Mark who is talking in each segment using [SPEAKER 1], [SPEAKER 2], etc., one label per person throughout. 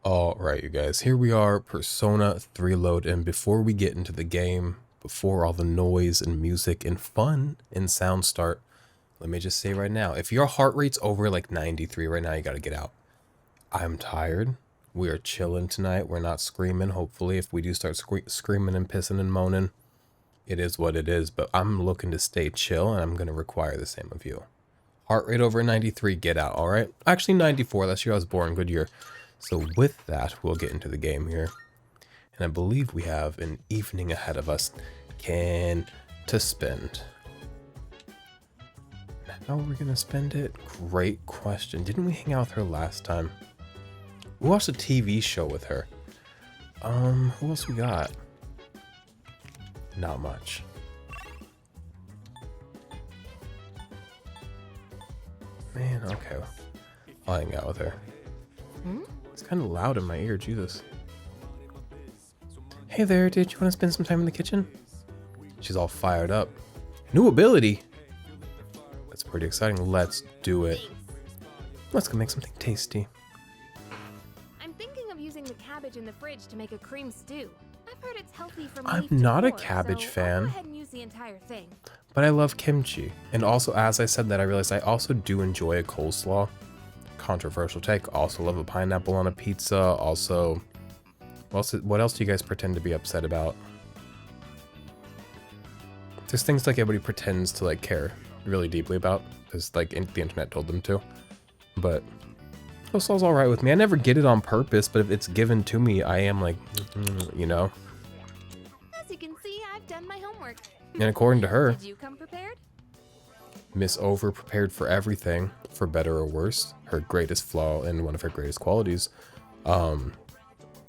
[SPEAKER 1] Alright, you guys, here we are, Persona 3 load, and before we get into the game, before all the noise and music and fun and sound start, let me just say right now, if your heart rate's over like 93 right now, you gotta get out. I'm tired. We are chilling tonight. We're not screaming. Hopefully, if we do start screaming and pissing and moaning, it is what it is, but I'm looking to stay chill, and I'm gonna require the same of you. Heart rate over 93, get out, alright? Actually, 94, that's year I was born, good year. So with that, we'll get into the game here. And I believe we have an evening ahead of us. To spend. How are we going to spend it? Great question. Didn't we hang out with her last time? We watched a TV show with her. Who else we got? Not much. Man, okay. I'll hang out with her. It's kind of loud in my ear, Jesus. Hey there, did you want to spend some time in the kitchen? She's all fired up. New ability? That's pretty exciting. Let's do it. Let's go make something tasty.
[SPEAKER 2] I'm thinking of using the cabbage in the fridge to make a cream stew. I've heard it's healthy for
[SPEAKER 1] I'm not a cabbage fan,
[SPEAKER 2] I'll go ahead and use the entire thing.
[SPEAKER 1] But I love kimchi. And also, as I said that, I realized I also do enjoy a coleslaw. Controversial take. Also love a pineapple on a pizza. Also, what else do you guys pretend to be upset about? There's things like everybody pretends to like care really deeply about, because like the internet told them to. But coleslaw's all right with me. I never get it on purpose, but if it's given to me, I am like, you know.
[SPEAKER 2] As you can see, I've done my homework.
[SPEAKER 1] And according to her,
[SPEAKER 2] Did you come prepared?
[SPEAKER 1] Miss Over prepared for everything, for better or worse. Her greatest flaw and one of her greatest qualities.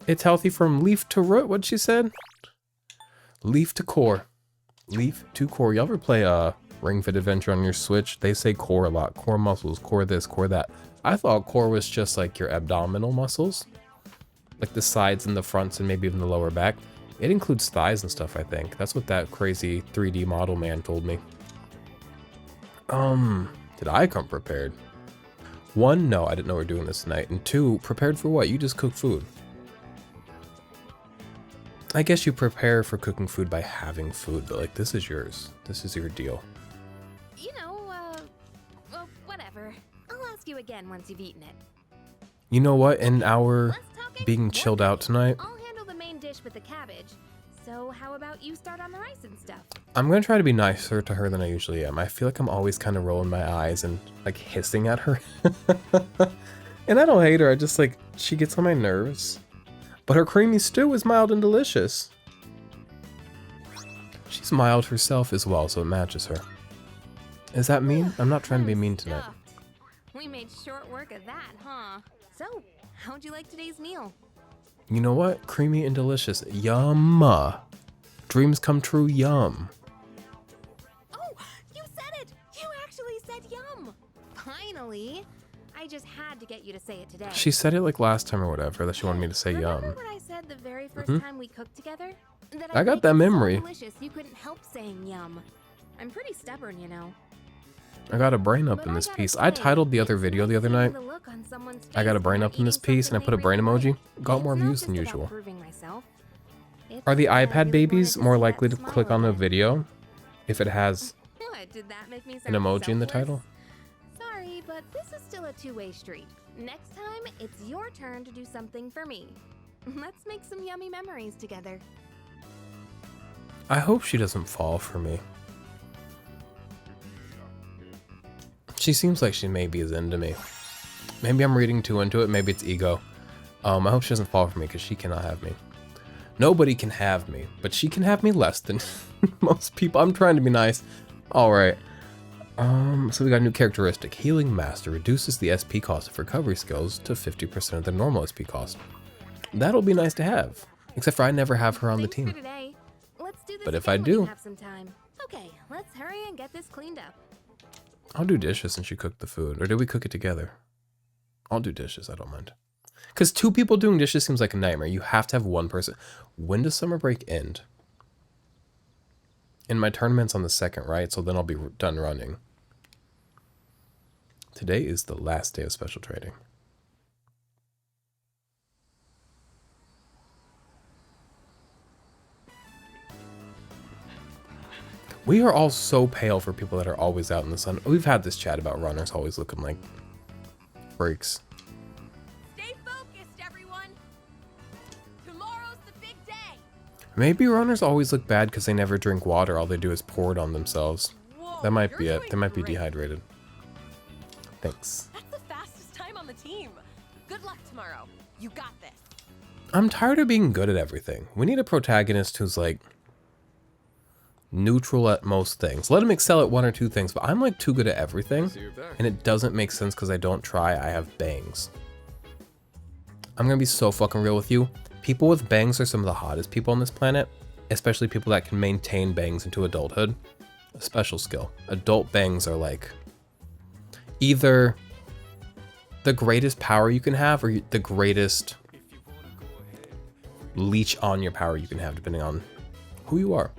[SPEAKER 1] It's healthy from leaf to root, what she said? Leaf to core. Leaf to core. Y'all ever play Ring Fit Adventure on your Switch? They say core a lot. Core muscles, core this, core that. I thought core was just like your abdominal muscles. Like the sides and the fronts and maybe even the lower back. It includes thighs and stuff, I think. That's what that crazy 3D model man told me. Did I come prepared? 1, no, I didn't know we were doing this tonight. And 2, prepared for what? You just cook food. I guess you prepare for cooking food by having food, but like, this is yours. This is your deal.
[SPEAKER 2] You know, well, whatever. I'll ask you again once you've eaten it.
[SPEAKER 1] You know what? In our
[SPEAKER 2] Less talking,
[SPEAKER 1] being
[SPEAKER 2] more
[SPEAKER 1] chilled out tonight,
[SPEAKER 2] I'll handle the main dish with the cabbage. So how about you start on the rice and stuff?
[SPEAKER 1] I'm gonna try to be nicer to her than I usually am. I feel like I'm always kind of rolling my eyes and like hissing at her. And I don't hate her, I just like, she gets on my nerves. But her creamy stew is mild and delicious. She's mild herself as well, so it matches her. Is that mean? I'm not trying to be mean tonight.
[SPEAKER 2] We made short work of that, huh? So, how'd you like today's meal?
[SPEAKER 1] You know what? Creamy and delicious. Yum. Dreams come true, yum.
[SPEAKER 2] Oh, you said it! You actually said yum! Finally! I just had to get you to say it today.
[SPEAKER 1] She said it like last time or whatever, that she wanted me to say yum.
[SPEAKER 2] Remember what I said the very first time we cooked together? That
[SPEAKER 1] I got
[SPEAKER 2] think
[SPEAKER 1] that
[SPEAKER 2] it was
[SPEAKER 1] memory.
[SPEAKER 2] So delicious you couldn't help saying yum. I'm pretty stubborn, you know.
[SPEAKER 1] I got a brain up in this piece. I titled the other video the other night, I got a brain up in this piece, and I put a brain emoji. Got more views than usual. Are the iPad babies more likely to click on the video if it has
[SPEAKER 2] What, did that make me
[SPEAKER 1] an
[SPEAKER 2] sound
[SPEAKER 1] emoji in the
[SPEAKER 2] selfless?
[SPEAKER 1] title?
[SPEAKER 2] Sorry, but this is still a two-way street. Next time, it's your turn to do something for me. Let's make some yummy memories together.
[SPEAKER 1] I hope she doesn't fall for me. She seems like she maybe is into me. Maybe I'm reading too into it, maybe it's ego. I hope she doesn't fall for me because she cannot have me. Nobody can have me, but she can have me less than most people. I'm trying to be nice. Alright. So we got a new characteristic. Healing Master reduces the SP cost of recovery skills to 50% of the normal SP cost. That'll be nice to have. Except for I never have her on the
[SPEAKER 2] Thanks for
[SPEAKER 1] team.
[SPEAKER 2] today. Let's do this
[SPEAKER 1] But if
[SPEAKER 2] again
[SPEAKER 1] I
[SPEAKER 2] when
[SPEAKER 1] do-
[SPEAKER 2] we have some time. Okay, let's hurry and get this cleaned up.
[SPEAKER 1] I'll do dishes since she cooked the food. Or did we cook it together? I'll do dishes, I don't mind. Because 2 people doing dishes seems like a nightmare. You have to have 1 person. When does summer break end? And my tournament's on the 2nd, right? So then I'll be done running. Today is the last day of special training. We are all so pale for people that are always out in the sun. We've had this chat about runners always looking like freaks.
[SPEAKER 2] Stay focused, everyone. Tomorrow's the big day.
[SPEAKER 1] Maybe runners always look bad because they never drink water. All they do is pour it on themselves.
[SPEAKER 2] Whoa,
[SPEAKER 1] That might be
[SPEAKER 2] you're
[SPEAKER 1] it.
[SPEAKER 2] doing
[SPEAKER 1] They might be
[SPEAKER 2] great.
[SPEAKER 1] dehydrated. Thanks.
[SPEAKER 2] That's the fastest time on the team. Good luck tomorrow. You got this.
[SPEAKER 1] I'm tired of being good at everything. We need a protagonist who's like neutral at most things. Let him excel at one or two things, but I'm like too good at everything, and it doesn't make sense because I don't try. I have bangs. I'm gonna be so fucking real with you. People with bangs are some of the hottest people on this planet, especially people that can maintain bangs into adulthood. A special skill. Adult bangs are like either the greatest power you can have or the greatest leech on your power you can have, depending on who you are.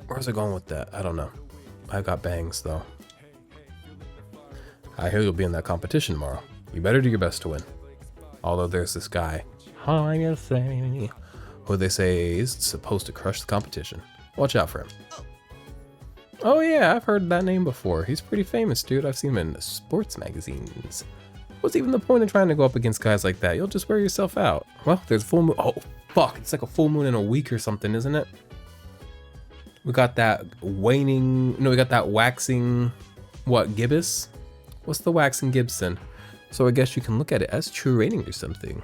[SPEAKER 1] Where's I going with that? I don't know. I've got bangs though. I hear you'll be in that competition tomorrow. You better do your best to win. Although there's this guy, who they say is supposed to crush the competition. Watch out for him. Oh yeah, I've heard that name before. He's pretty famous, dude. I've seen him in the sports magazines. What's even the point of trying to go up against guys like that? You'll just wear yourself out. Well, there's a full moon. Oh, fuck. It's like a full moon in a week or something, isn't it? We got that waning. No, we got that waxing. What, gibbous? What's the waxing Gibson? So I guess you can look at it as true rating or something.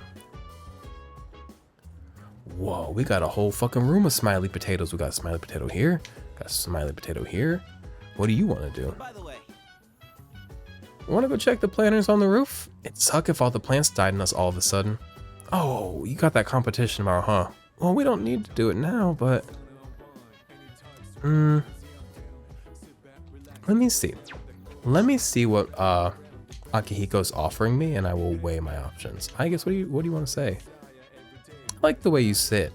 [SPEAKER 1] Whoa, we got a whole fucking room of smiley potatoes. We got a smiley potato here. Got a smiley potato here. What do you want to do?
[SPEAKER 3] By the way,
[SPEAKER 1] Want to go check the planters on the roof? It'd suck if all the plants died in us all of a sudden. Oh, you got that competition tomorrow, huh? Well, we don't need to do it now, but... let me see. Let me see what Akihiko's offering me, and I will weigh my options. I guess, what do you want to say? I like the way you sit.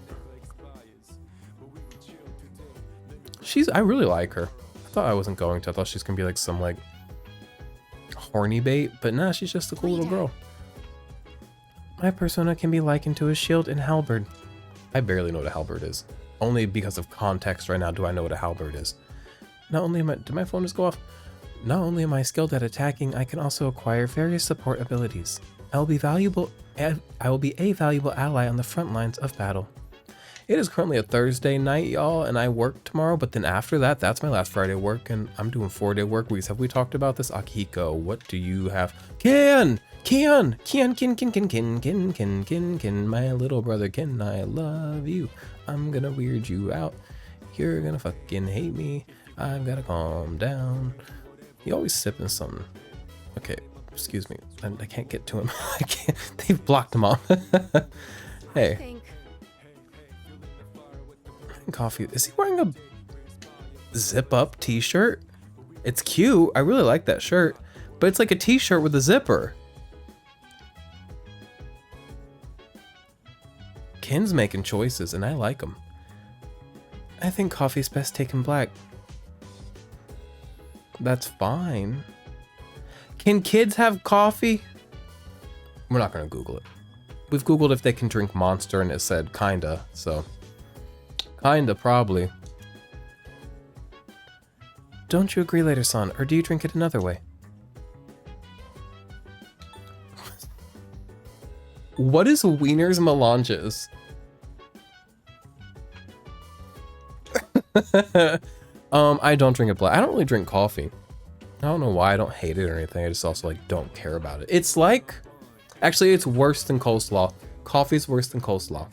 [SPEAKER 1] I really like her. I thought I wasn't going to. I thought she's gonna be like some like horny bait, but nah, she's just a cool little girl. My persona can be likened to a shield and halberd. I barely know what a halberd is. Only because of context right now do I know what a halberd is. Not only did my phone just go off? Not only am I skilled at attacking, I can also acquire various support abilities. I will be a valuable ally on the front lines of battle. It is currently a Thursday night, y'all, and I work tomorrow, but then after that, that's my last Friday work, and I'm doing 4-day work weeks. Have we talked about this? Akihiko, what do you have? Ken, my little brother Ken, I love you. I'm gonna weird you out. You're gonna fucking hate me. I've gotta calm down. He always sipping something. Okay, excuse me. I can't get to him. I can't. They've blocked him off. Hey.
[SPEAKER 2] Think.
[SPEAKER 1] Coffee. Is he wearing a zip up t-shirt? It's cute. I really like that shirt, but it's like a t-shirt with a zipper. Ken's making choices and I like them. I think coffee's best taken black. That's fine. Can kids have coffee? We're not gonna Google it. We've Googled if they can drink Monster and it said kinda, so. Kinda, probably. Don't you agree later, son, or do you drink it another way? What is Wiener's Melanges? I don't drink it black. I don't really drink coffee. I don't know why. I don't hate it or anything. I just also like don't care about it. It's like, actually, it's worse than coleslaw. Coffee's worse than coleslaw.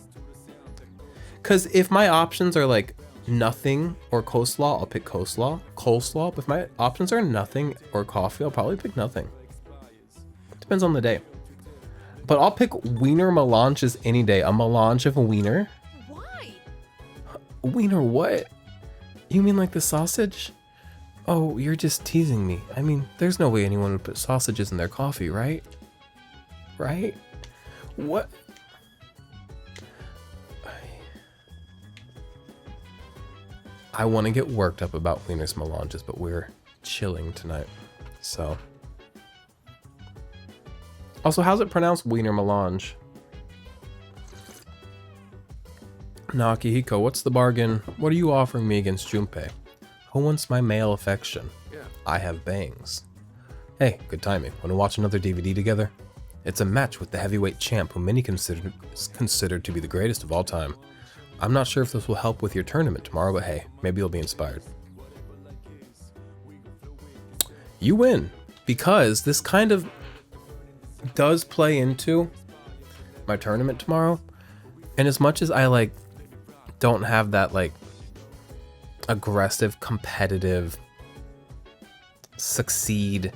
[SPEAKER 1] Because if my options are like nothing or coleslaw, I'll pick coleslaw. But if my options are nothing or coffee, I'll probably pick nothing. Depends on the day. But I'll pick wiener melanges any day. A melange of a wiener.
[SPEAKER 2] Why?
[SPEAKER 1] Wiener what? You mean like the sausage? Oh, you're just teasing me. I mean, there's no way anyone would put sausages in their coffee, right? Right? What? I want to get worked up about Wiener's Melanges, but we're chilling tonight, so. Also, how's it pronounced Wiener Melange? Nah, Akihiko, what's the bargain? What are you offering me against Junpei? Who wants my male affection?
[SPEAKER 3] Yeah.
[SPEAKER 1] I have bangs. Hey, good timing. Want to watch another DVD together? It's a match with the heavyweight champ who many considered to be the greatest of all time. I'm not sure if this will help with your tournament tomorrow, but hey, maybe you'll be inspired. You win, because this kind of does play into my tournament tomorrow. And as much as I like don't have that like aggressive, competitive, succeed,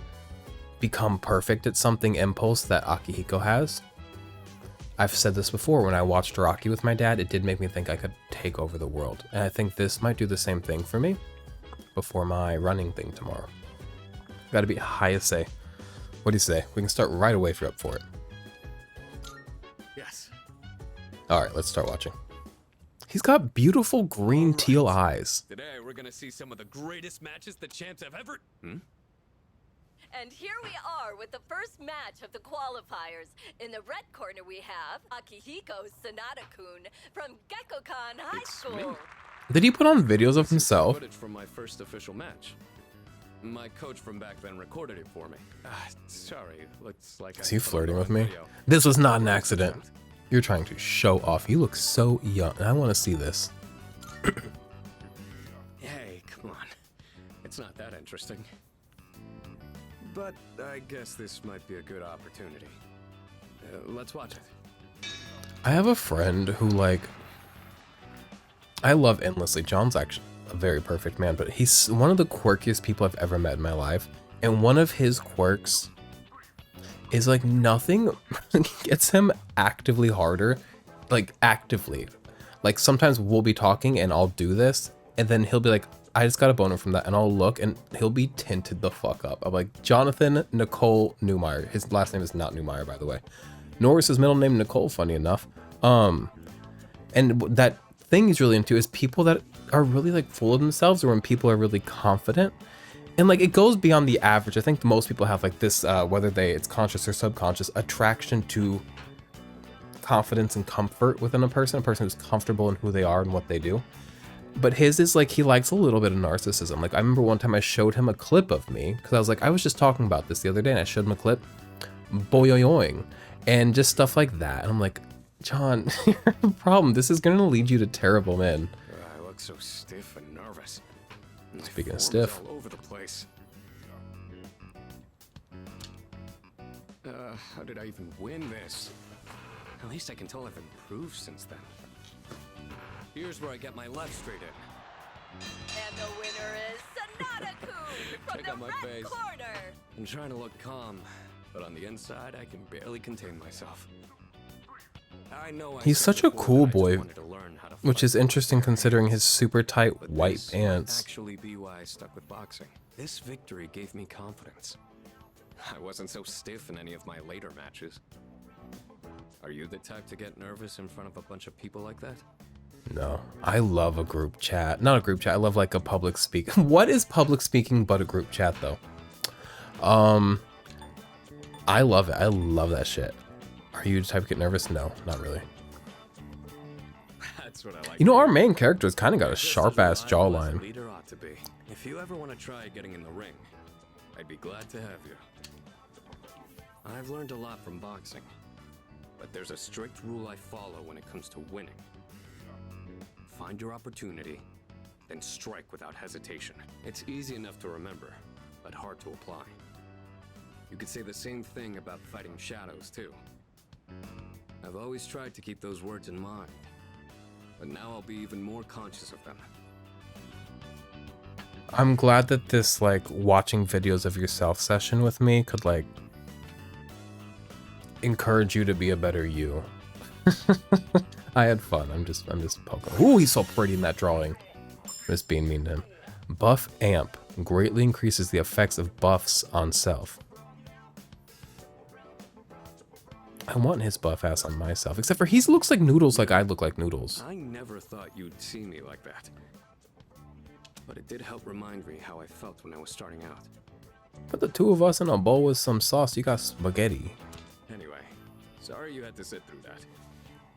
[SPEAKER 1] become perfect at something impulse that Akihiko has. I've said this before, when I watched Rocky with my dad, it did make me think I could take over the world. And I think this might do the same thing for me before my running thing tomorrow. Gotta be Hayase. What do you say? We can start right away if you're up for it.
[SPEAKER 3] Yes.
[SPEAKER 1] Alright, let's start watching. He's got beautiful green teal eyes.
[SPEAKER 3] Today we're gonna see some of the greatest matches the champs have ever.
[SPEAKER 4] And here we are with the first match of the qualifiers. In the red corner we have Akihiko Sanada-kun from Gekkokan High
[SPEAKER 3] It's me.
[SPEAKER 4] School.
[SPEAKER 1] Did he put on videos of himself?
[SPEAKER 3] Footage from my first official match. My coach from back then recorded it for me. Sorry, looks like.
[SPEAKER 1] Is he flirting with me? This was not an accident. You're trying to show off. You look so young. I want to see this.
[SPEAKER 3] Hey, come on. It's not that interesting. But I guess this might be a good opportunity. Let's watch it.
[SPEAKER 1] I have a friend who, like, I love endlessly. John's actually a very perfect man, but he's one of the quirkiest people I've ever met in my life. And one of his quirks is, like, nothing gets him actively harder. Like, actively. Like, sometimes we'll be talking and I'll do this, and then he'll be like, I just got a boner from that, and I'll look and he'll be tinted the fuck up. I'm like, Jonathan Nicole Newmeyer. His last name is not Newmeyer, by the way. Nor is his middle name Nicole, funny enough. And that thing he's really into is people that are really like full of themselves, or when people are really confident. And like, it goes beyond the average. I think most people have like this, whether it's conscious or subconscious, attraction to confidence and comfort within a person who's comfortable in who they are and what they do. But his is like, he likes a little bit of narcissism. Like, I remember one time I showed him a clip of me, because I was like, I was just talking about this the other day, and I showed him a clip, boyoyoing, and just stuff like that. And I'm like, John, you have a problem. This is going to lead you to terrible men.
[SPEAKER 3] I look so stiff and nervous.
[SPEAKER 1] Speaking of
[SPEAKER 3] My
[SPEAKER 1] stiff.
[SPEAKER 3] form's all over the place. How did I even win this? At least I can tell I've improved since then. Here's where I get my left straight in.
[SPEAKER 4] And the winner is Sanada-kun from
[SPEAKER 3] Check
[SPEAKER 4] the
[SPEAKER 3] out my
[SPEAKER 4] red
[SPEAKER 3] face.
[SPEAKER 4] corner.
[SPEAKER 3] I'm trying to look calm, but on the inside, I can barely contain myself. I know
[SPEAKER 1] He's
[SPEAKER 3] said
[SPEAKER 1] such a
[SPEAKER 3] before
[SPEAKER 1] cool
[SPEAKER 3] that I just
[SPEAKER 1] boy,
[SPEAKER 3] wanted to learn how to
[SPEAKER 1] which
[SPEAKER 3] fight.
[SPEAKER 1] is interesting considering his super tight
[SPEAKER 3] But
[SPEAKER 1] white
[SPEAKER 3] this might
[SPEAKER 1] pants.
[SPEAKER 3] actually be why I stuck with boxing. This victory gave me confidence. I wasn't so stiff in any of my later matches. Are you the type to get nervous in front of a bunch of people like that?
[SPEAKER 1] No, I love a group chat. Not a group chat. I love like a public speak. What is public speaking but a group chat though? I love it. I love that shit. Are you the type to get nervous? No, not really.
[SPEAKER 3] That's what I like.
[SPEAKER 1] You know,
[SPEAKER 3] to
[SPEAKER 1] our
[SPEAKER 3] hear.
[SPEAKER 1] main character's kind of got a
[SPEAKER 3] Just as
[SPEAKER 1] sharp ass
[SPEAKER 3] reliable as a
[SPEAKER 1] jawline.
[SPEAKER 3] leader ought to be. If you ever want to try getting in the ring, I'd be glad to have you. I've learned a lot from boxing, but there's a strict rule I follow when it comes to winning. Find your opportunity, then strike without hesitation. It's easy enough to remember, but hard to apply. You could say the same thing about fighting shadows, too. I've always tried to keep those words in mind, but now I'll be even more conscious of them.
[SPEAKER 1] I'm glad that this like watching videos of yourself session with me could like encourage you to be a better you. I had fun. I'm just poking. Ooh, he's so pretty in that drawing. Just being mean to him. Buff amp greatly increases the effects of buffs on self. I want his buff ass on myself, except for he looks like Noodles like I look like Noodles.
[SPEAKER 3] I never thought you'd see me like that. But it did help remind me how I felt when I was starting out.
[SPEAKER 1] Put the two of us in a bowl with some sauce, you got spaghetti.
[SPEAKER 3] Anyway, sorry you had to sit through that.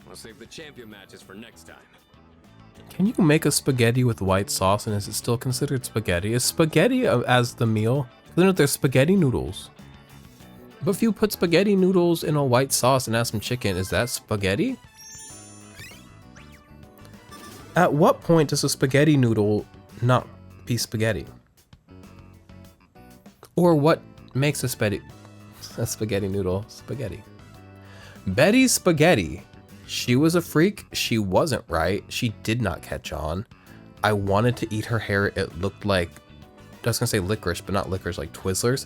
[SPEAKER 3] I'll save the champion matches for next time.
[SPEAKER 1] Can you make a spaghetti with white sauce and is it still considered spaghetti? Is spaghetti as the meal? Then there's spaghetti noodles. But if you put spaghetti noodles in a white sauce and add some chicken, is that spaghetti? At what point does a spaghetti noodle not be spaghetti? Or what makes a spaghetti noodle spaghetti? Betty Spaghetti. She was a freak. She wasn't right. She did not catch on. I wanted to eat her hair. It looked like, I was gonna say licorice, but not licorice, like Twizzlers.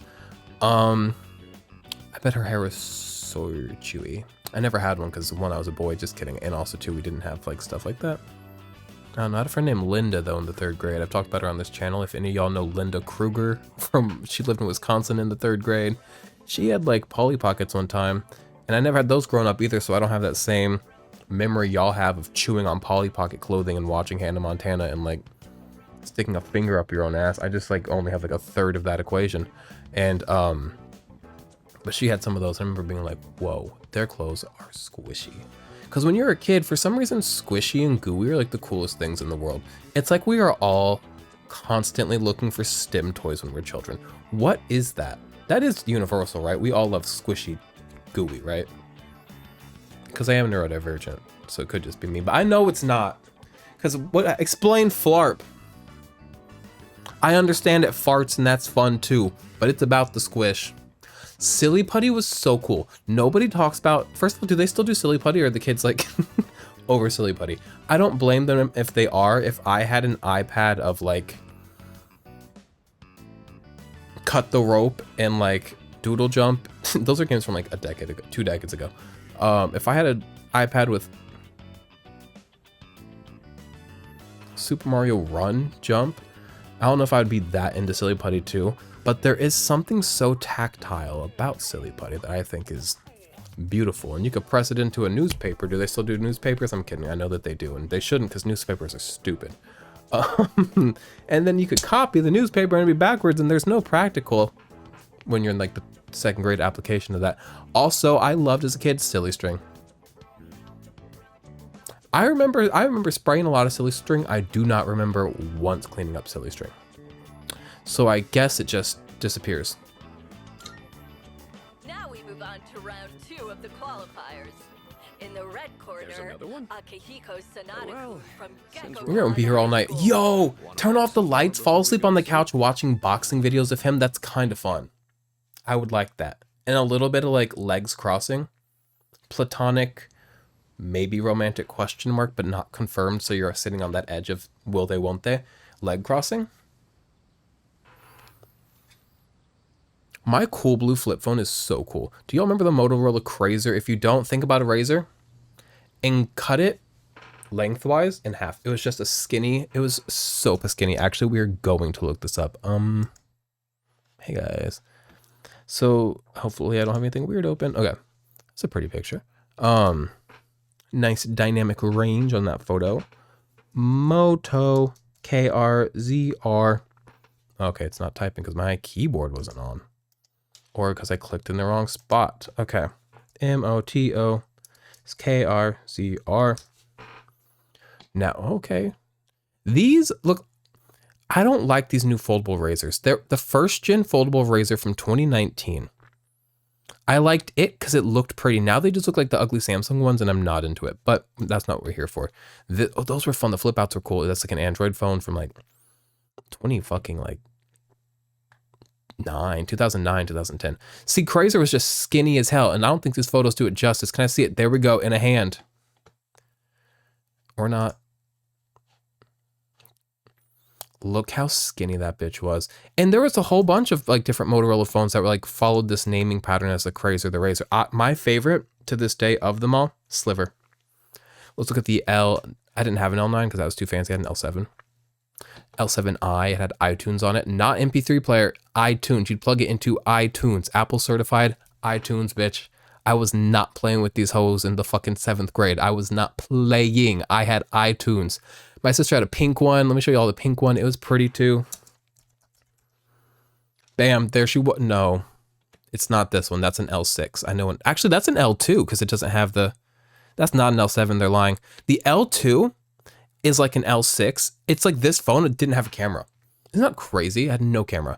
[SPEAKER 1] I bet her hair was so chewy. I never had one because one, I was a boy, just kidding. And also two, we didn't have like stuff like that. I had a friend named Linda though in the 3rd grade. I've talked about her on this channel. If any of y'all know Linda Kruger she lived in Wisconsin in the 3rd grade. She had like Polly Pockets one time. And I never had those growing up either, so I don't have that same memory y'all have of chewing on Polly Pocket clothing and watching Hannah Montana and like sticking a finger up your own ass. I just like only have like a third of that equation. And but she had some of those. I remember being like, whoa, their clothes are squishy. Because when you're a kid, for some reason, squishy and gooey are like the coolest things in the world. It's like we are all constantly looking for STEM toys when we're children. What is that? That is universal, right? We all love squishy gooey, right? Because I am neurodivergent, so it could just be me, but I know it's not. Because explain flarp. I understand it farts and that's fun too, but it's about the squish. Silly Putty was so cool. Nobody talks about, first of all, do they still do Silly Putty or are the kids like over Silly Putty? I don't blame them if they are. If I had an iPad of like Cut the Rope and like Doodle Jump, those are games from like a decade ago, 2 decades ago. If I had an iPad with Super Mario Run Jump, I don't know if I'd be that into Silly Putty too, but there is something so tactile about Silly Putty that I think is beautiful. And you could press it into a newspaper. Do they still do newspapers? I'm kidding. I know that they do, and they shouldn't because newspapers are stupid. And then you could copy the newspaper and it'd be backwards, and there's no practical when you're in like the 2nd grade application of that. Also, I loved as a kid Silly String. I remember spraying a lot of Silly String. I do not remember once cleaning up Silly String. So I guess it just disappears.
[SPEAKER 4] Now we move on to round 2 of the qualifiers. In the red corner, Akihiko Sanada from Gecko.
[SPEAKER 1] We're gonna be here all night. Yo, turn off the lights, fall asleep on the couch watching boxing videos of him. That's kind of fun. I would like that. And a little bit of like legs crossing. Platonic, maybe romantic question mark, but not confirmed. So you're sitting on that edge of will they, won't they? Leg crossing. My cool blue flip phone is so cool. Do y'all remember the Motorola Razr? If you don't, think about a razor and cut it lengthwise in half. It was just a skinny, it was so skinny. Actually, we are going to look this up. Hey guys. So hopefully I don't have anything weird open. Okay. It's a pretty picture. Nice dynamic range on that photo. Moto KRZR. Okay, it's not typing because my keyboard wasn't on. Or because I clicked in the wrong spot. Okay. MOTO KRZR. Now, okay. These look, I don't like these new foldable razors. They're the 1st gen foldable razor from 2019. I liked it because it looked pretty. Now they just look like the ugly Samsung ones and I'm not into it, but that's not what we're here for. Those were fun. The flip outs were cool. That's like an Android phone from like 2009, 2010. See, Krazer was just skinny as hell, and I don't think these photos do it justice. Can I see it? There we go, in a hand. Or not. Look how skinny that bitch was. And there was a whole bunch of like different Motorola phones that were like followed this naming pattern as the Krazer, the Razor. My favorite to this day of them all, Sliver. Let's look at the L. I didn't have an L9 because I was too fancy. I had an L7. L7i, it had iTunes on it, not MP3 player, iTunes. You'd plug it into iTunes, Apple certified iTunes, bitch. I was not playing with these hoes in the fucking 7th grade. I was not playing. I had iTunes. My sister had a pink one. Let me show you all the pink one. It was pretty too. Bam, there she was. No, it's not this one. That's an L6. I know. Actually, that's an L2 because it doesn't have the, that's not an L7. They're lying. The L2 is like an L6. It's like this phone, it didn't have a camera. Isn't that crazy? It had no camera.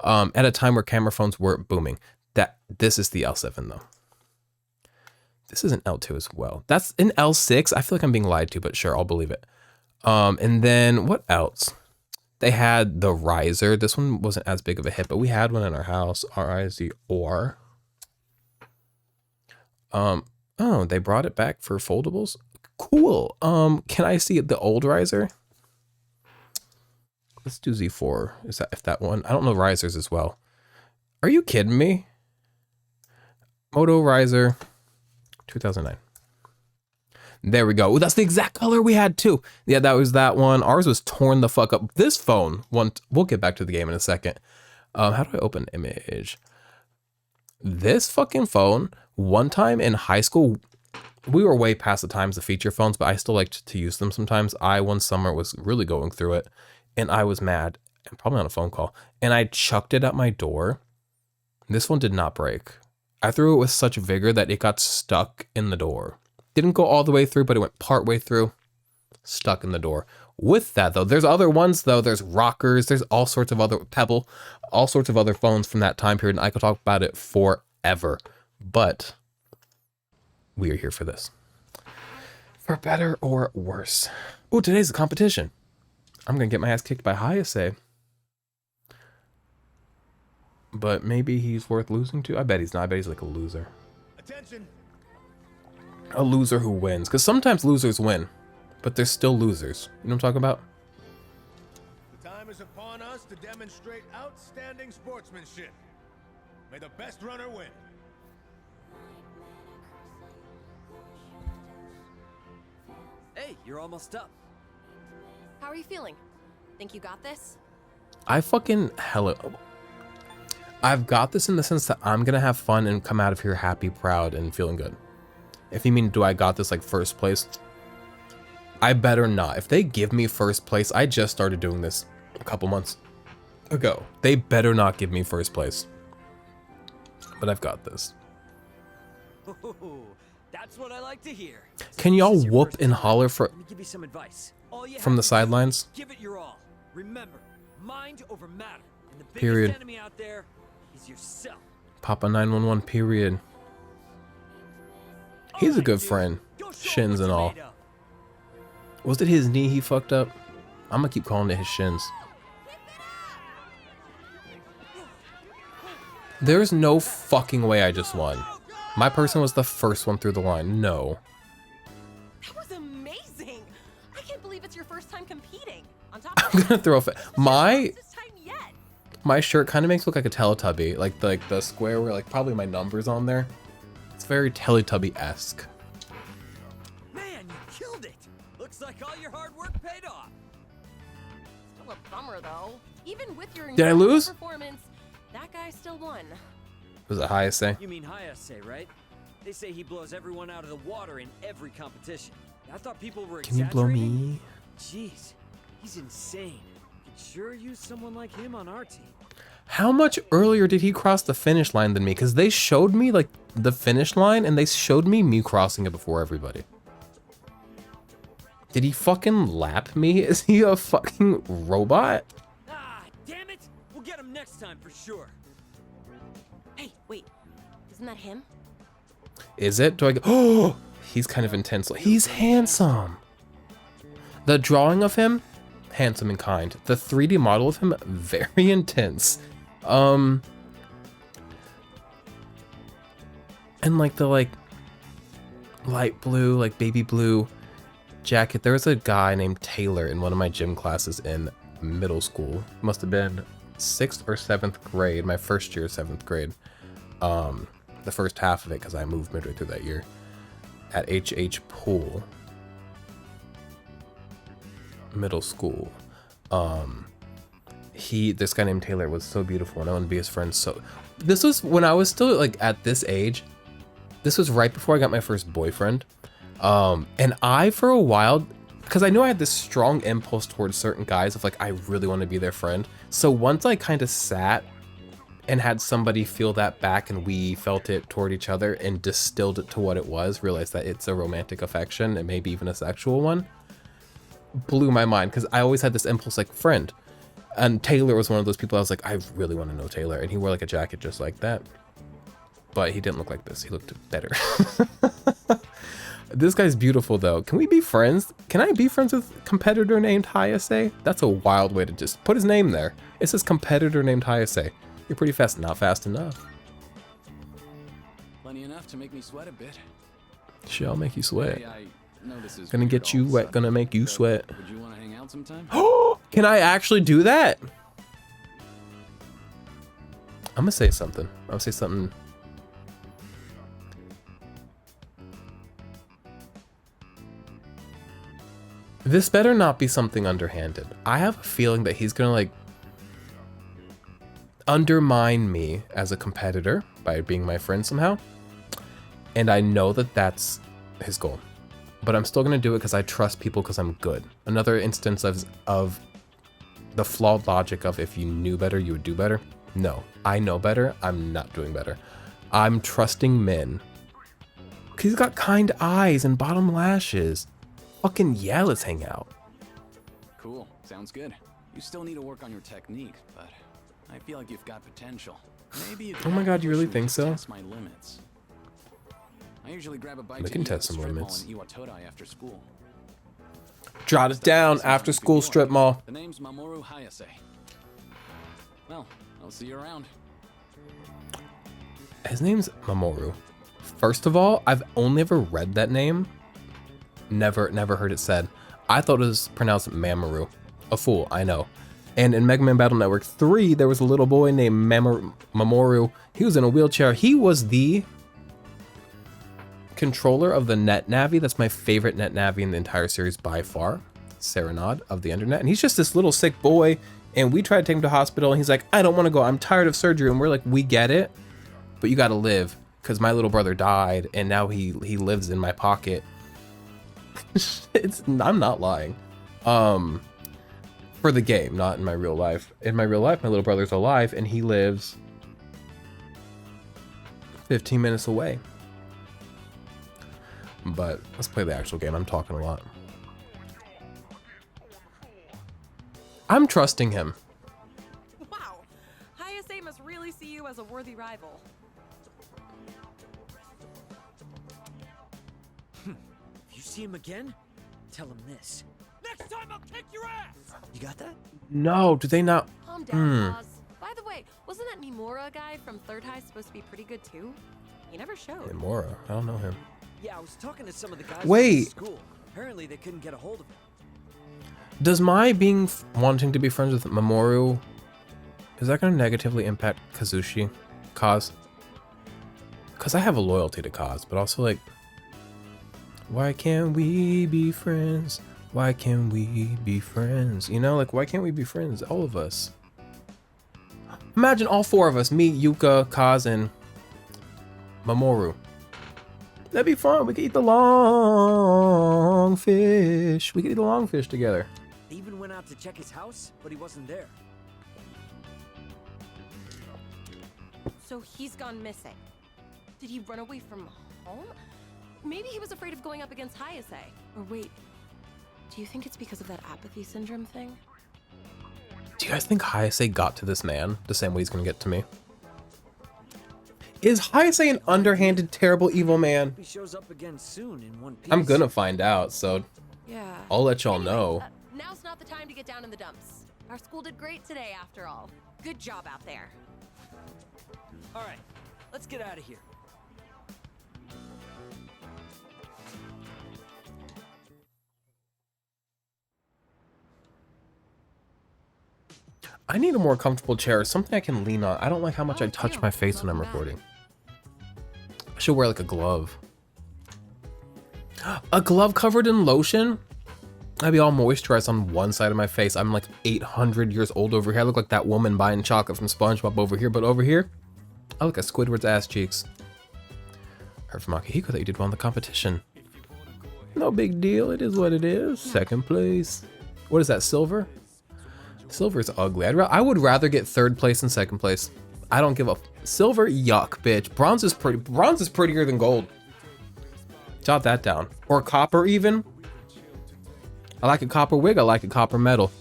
[SPEAKER 1] At a time where camera phones were booming. This is the L7 though. This is an L2 as well. That's an L6. I feel like I'm being lied to, but sure, I'll believe it. And then what else? They had the riser. This one wasn't as big of a hit, but we had one in our house. R-I-Z-O-R. Oh, they brought it back for foldables. Cool. Can I see the old riser? Let's do Z4. Is that if that one? I don't know risers as well. Are you kidding me? Moto riser 2009. There we go. Ooh, that's the exact color we had too. Yeah, that was that one. Ours was torn the fuck up. This phone, we'll get back to the game in a second. How do I open image? This fucking phone, one time in high school, we were way past the times of feature phones, but I still liked to use them sometimes. One summer was really going through it and I was mad and probably on a phone call and I chucked it at my door. This one did not break. I threw it with such vigor that it got stuck in the door. Didn't go all the way through, but it went part way through, stuck in the door. With that though, there's other ones though. There's rockers, there's all sorts of other Pebble, all sorts of other phones from that time period. And I could talk about it forever, but we are here for this. For better or worse. Oh, today's a competition. I'm going to get my ass kicked by Hayase. But maybe he's worth losing to. I bet he's not. I bet he's like a loser.
[SPEAKER 5] Attention.
[SPEAKER 1] A loser who wins. Because sometimes losers win. But they're still losers. You know what I'm talking about?
[SPEAKER 5] The time is upon us to demonstrate outstanding sportsmanship. May the best runner win.
[SPEAKER 6] Hey, you're almost up.
[SPEAKER 4] How are you feeling? Think you got this?
[SPEAKER 1] I fucking I've got this in the sense that I'm going to have fun and come out of here happy, proud, and feeling good. If you mean, do I got this like first place? I better not. If they give me first place, I just started doing this a couple months ago. They better not give me first place. But I've got this.
[SPEAKER 6] Ooh, that's what I like to hear.
[SPEAKER 1] Can y'all whoop and holler for
[SPEAKER 6] Let me give you some advice. All you
[SPEAKER 1] from
[SPEAKER 6] have
[SPEAKER 1] the
[SPEAKER 6] to do
[SPEAKER 1] sidelines?
[SPEAKER 6] is give it your all. Remember, mind over matter. And the biggest
[SPEAKER 1] Period.
[SPEAKER 6] enemy out there is yourself.
[SPEAKER 1] Papa 911 period. He's a
[SPEAKER 6] Alright,
[SPEAKER 1] good
[SPEAKER 6] dude.
[SPEAKER 1] friend.
[SPEAKER 6] Go show 'em
[SPEAKER 1] Shins
[SPEAKER 6] what
[SPEAKER 1] and
[SPEAKER 6] you're
[SPEAKER 1] all.
[SPEAKER 6] made of.
[SPEAKER 1] Was it his knee he fucked up? I'm gonna keep calling it his shins. There's no fucking way I just won. My person was the first one through the line. No.
[SPEAKER 4] That was amazing! I can't believe it's your first time competing. On top
[SPEAKER 1] I'm gonna throw a fit. My
[SPEAKER 4] fastest time yet.
[SPEAKER 1] shirt kind of makes me look like a Teletubby. Like the square where like probably my number's on there. It's very Teletubby-esque.
[SPEAKER 6] Man, you killed it. Looks like all your hard work paid off.
[SPEAKER 4] Still a bummer though. Even with your
[SPEAKER 1] Did I
[SPEAKER 4] incredible
[SPEAKER 1] lose?
[SPEAKER 4] performance, that guy still won.
[SPEAKER 1] Was it Hayase?
[SPEAKER 6] You mean Hayase, right? They say he blows everyone out of the water in every competition. I thought people were
[SPEAKER 1] Can you blow
[SPEAKER 6] exaggerating.
[SPEAKER 1] me?
[SPEAKER 6] Jeez, he's insane. Could sure use someone like him on our team.
[SPEAKER 1] How much earlier did he cross the finish line than me? Because they showed me like the finish line and they showed me crossing it before everybody. Did he fucking lap me? Is he a fucking robot?
[SPEAKER 6] Ah, damn it! We'll get him next time for sure.
[SPEAKER 4] Hey, wait. Isn't that him?
[SPEAKER 1] Is it? Do I go? Oh, he's kind of intense. He's handsome. The drawing of him, handsome and kind. The 3D model of him, very intense. And like the light blue, like baby blue jacket. There was a guy named Taylor in one of my gym classes in middle school. Must have been 6th or 7th grade, my first year of 7th grade. The first half of it, because I moved midway through that year, at H.H. Pool Middle School. This guy named Taylor was so beautiful and I wanted to be his friend. So this was when I was still like at this age. This was right before I got my first boyfriend. And I, for a while, because I knew I had this strong impulse towards certain guys of like, I really want to be their friend. So once I kind of sat and had somebody feel that back and we felt it toward each other and distilled it to what it was, realized that it's a romantic affection and maybe even a sexual one. blew my mind because I always had this impulse like friend. And Taylor was one of those people I was like, I really want to know Taylor. And he wore like a jacket just like that. But he didn't look like this. He looked better. This guy's beautiful though. Can we be friends? Can I be friends with competitor named Hayase? That's a wild way to just put his name there. It says competitor named Hayase. You're pretty fast. Not fast enough.
[SPEAKER 3] Plenty enough to make me sweat a bit.
[SPEAKER 1] She'll make you sweat.
[SPEAKER 3] Hey, I know this is
[SPEAKER 1] Gonna
[SPEAKER 3] weird
[SPEAKER 1] get you
[SPEAKER 3] all of a
[SPEAKER 1] wet.
[SPEAKER 3] sudden,
[SPEAKER 1] Gonna make you
[SPEAKER 3] but
[SPEAKER 1] sweat.
[SPEAKER 3] Would you want to hang out sometime?
[SPEAKER 1] Can I actually do that? I'm gonna say something. I'm gonna say something. This better not be something underhanded. I have a feeling that he's gonna like undermine me as a competitor by being my friend somehow. And I know that that's his goal. But I'm still gonna do it because I trust people because I'm good. Another instance of the flawed logic of if you knew better, you would do better. No, I know better. I'm not doing better. I'm trusting men. He's got kind eyes and bottom lashes. Fucking yeah, let's hang out.
[SPEAKER 3] Cool. Sounds good. You still need to work on your technique, but I feel like you've got potential. Maybe you
[SPEAKER 1] Oh my god, you really think so?
[SPEAKER 3] Test my limits. I usually grab a bite
[SPEAKER 1] We
[SPEAKER 3] to
[SPEAKER 1] can
[SPEAKER 3] eat at
[SPEAKER 1] test
[SPEAKER 3] the
[SPEAKER 1] some
[SPEAKER 3] strip mall
[SPEAKER 1] limits.
[SPEAKER 3] in Iwatodai after school.
[SPEAKER 1] Jot it down. After school strip mall.
[SPEAKER 3] The name's Mamoru Hayase. Well, I'll see you around.
[SPEAKER 1] His name's Mamoru. First of all, I've only ever read that name. Never heard it said. I thought it was pronounced Mamoru. A fool, I know. And in Mega Man Battle Network 3, there was a little boy named Mamoru. He was in a wheelchair. He was the controller of the Net Navi. That's my favorite Net Navi in the entire series by far. Serenade of the Internet. And he's just this little sick boy. And we tried to take him to hospital. And he's like, I don't want to go. I'm tired of surgery. And we're like, we get it. But you got to live. Because my little brother died. And now he lives in my pocket. I'm not lying. For the game, not in my real life. In my real life, my little brother's alive and he lives 15 minutes away. But let's play the actual game. I'm talking a lot. I'm trusting him.
[SPEAKER 7] Wow, Hayase must really see you as a worthy rival.
[SPEAKER 6] If you see him again, tell him this. Next time I'll kick your ass! You got that?
[SPEAKER 1] No, do they not?
[SPEAKER 2] Calm down, Oz. By the way, wasn't that Mimura guy from Third High supposed to be pretty good too? He never showed.
[SPEAKER 1] Mimura, I don't know him.
[SPEAKER 6] Yeah, I was talking to some of the guys
[SPEAKER 1] Wait.
[SPEAKER 6] at school. Apparently they couldn't get a hold of him.
[SPEAKER 1] Does my being wanting to be friends with Mamoru, is that going to negatively impact Kazushi, Kaz? Because I have a loyalty to Kaz, but also like, why can't we be friends? Why can't we be friends? You know, like, why can't we be friends? All of us. Imagine all four of us, me, Yuka, Kaz, and Mamoru. That'd be fun. We could eat the long fish. We could eat the long fish together.
[SPEAKER 6] They even went out to check his house, but he wasn't there.
[SPEAKER 2] So he's gone missing. Did he run away from home? Maybe he was afraid of going up against Hayase. Or wait, do you think it's because of that apathy syndrome thing?
[SPEAKER 1] Do you guys think Hayase got to this man the same way he's gonna get to me? Is Hayase an underhanded, terrible, evil man?
[SPEAKER 6] He shows up again soon in one piece.
[SPEAKER 1] I'm gonna find out, so
[SPEAKER 2] Yeah.
[SPEAKER 1] I'll let y'all
[SPEAKER 2] Anyway,
[SPEAKER 1] know.
[SPEAKER 2] Now's not the time to get down in the dumps. Our school did great today, after all. Good job out there.
[SPEAKER 6] All right, let's get out of here.
[SPEAKER 1] I need a more comfortable chair, something I can lean on. I don't like how much I touch
[SPEAKER 2] damn.
[SPEAKER 1] my face when I'm
[SPEAKER 2] Welcome back.
[SPEAKER 1] recording. I should wear like a glove. A glove covered in lotion? I'd be all moisturized on one side of my face. I'm like 800 years old over here. I look like that woman buying chocolate from SpongeBob over here, but over here, I look at Squidward's ass cheeks. Heard from Akihiko that you did well in the competition. No big deal. It is what it is. Second place. What is that, silver? Silver is ugly. I would rather get third place than second place. I don't give a silver. Yuck, bitch. Bronze is pretty. Bronze is prettier than gold. Jot that down. Or copper even. I like a copper wig, I like a copper medal.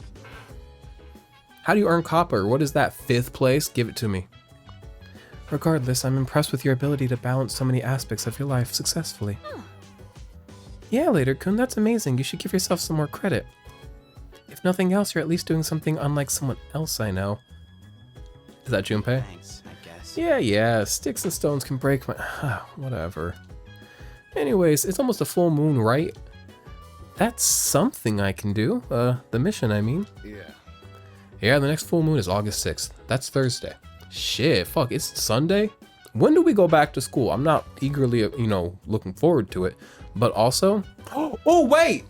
[SPEAKER 1] How do you earn copper? What is that, 5th place? Give it to me. Regardless, I'm impressed with your ability to balance so many aspects of your life successfully. Yeah, Later-kun, that's amazing. You should give yourself some more credit. If nothing else, you're at least doing something unlike someone else I know. Is that Junpei?
[SPEAKER 6] Thanks, I guess.
[SPEAKER 1] Yeah, sticks and stones can break my... whatever. Anyways, it's almost a full moon, right? That's something I can do. The mission, I mean. Yeah, the next full moon is August 6th. That's Thursday. Shit, fuck, it's Sunday? When do we go back to school? I'm not eagerly, looking forward to it. But also... Oh, wait!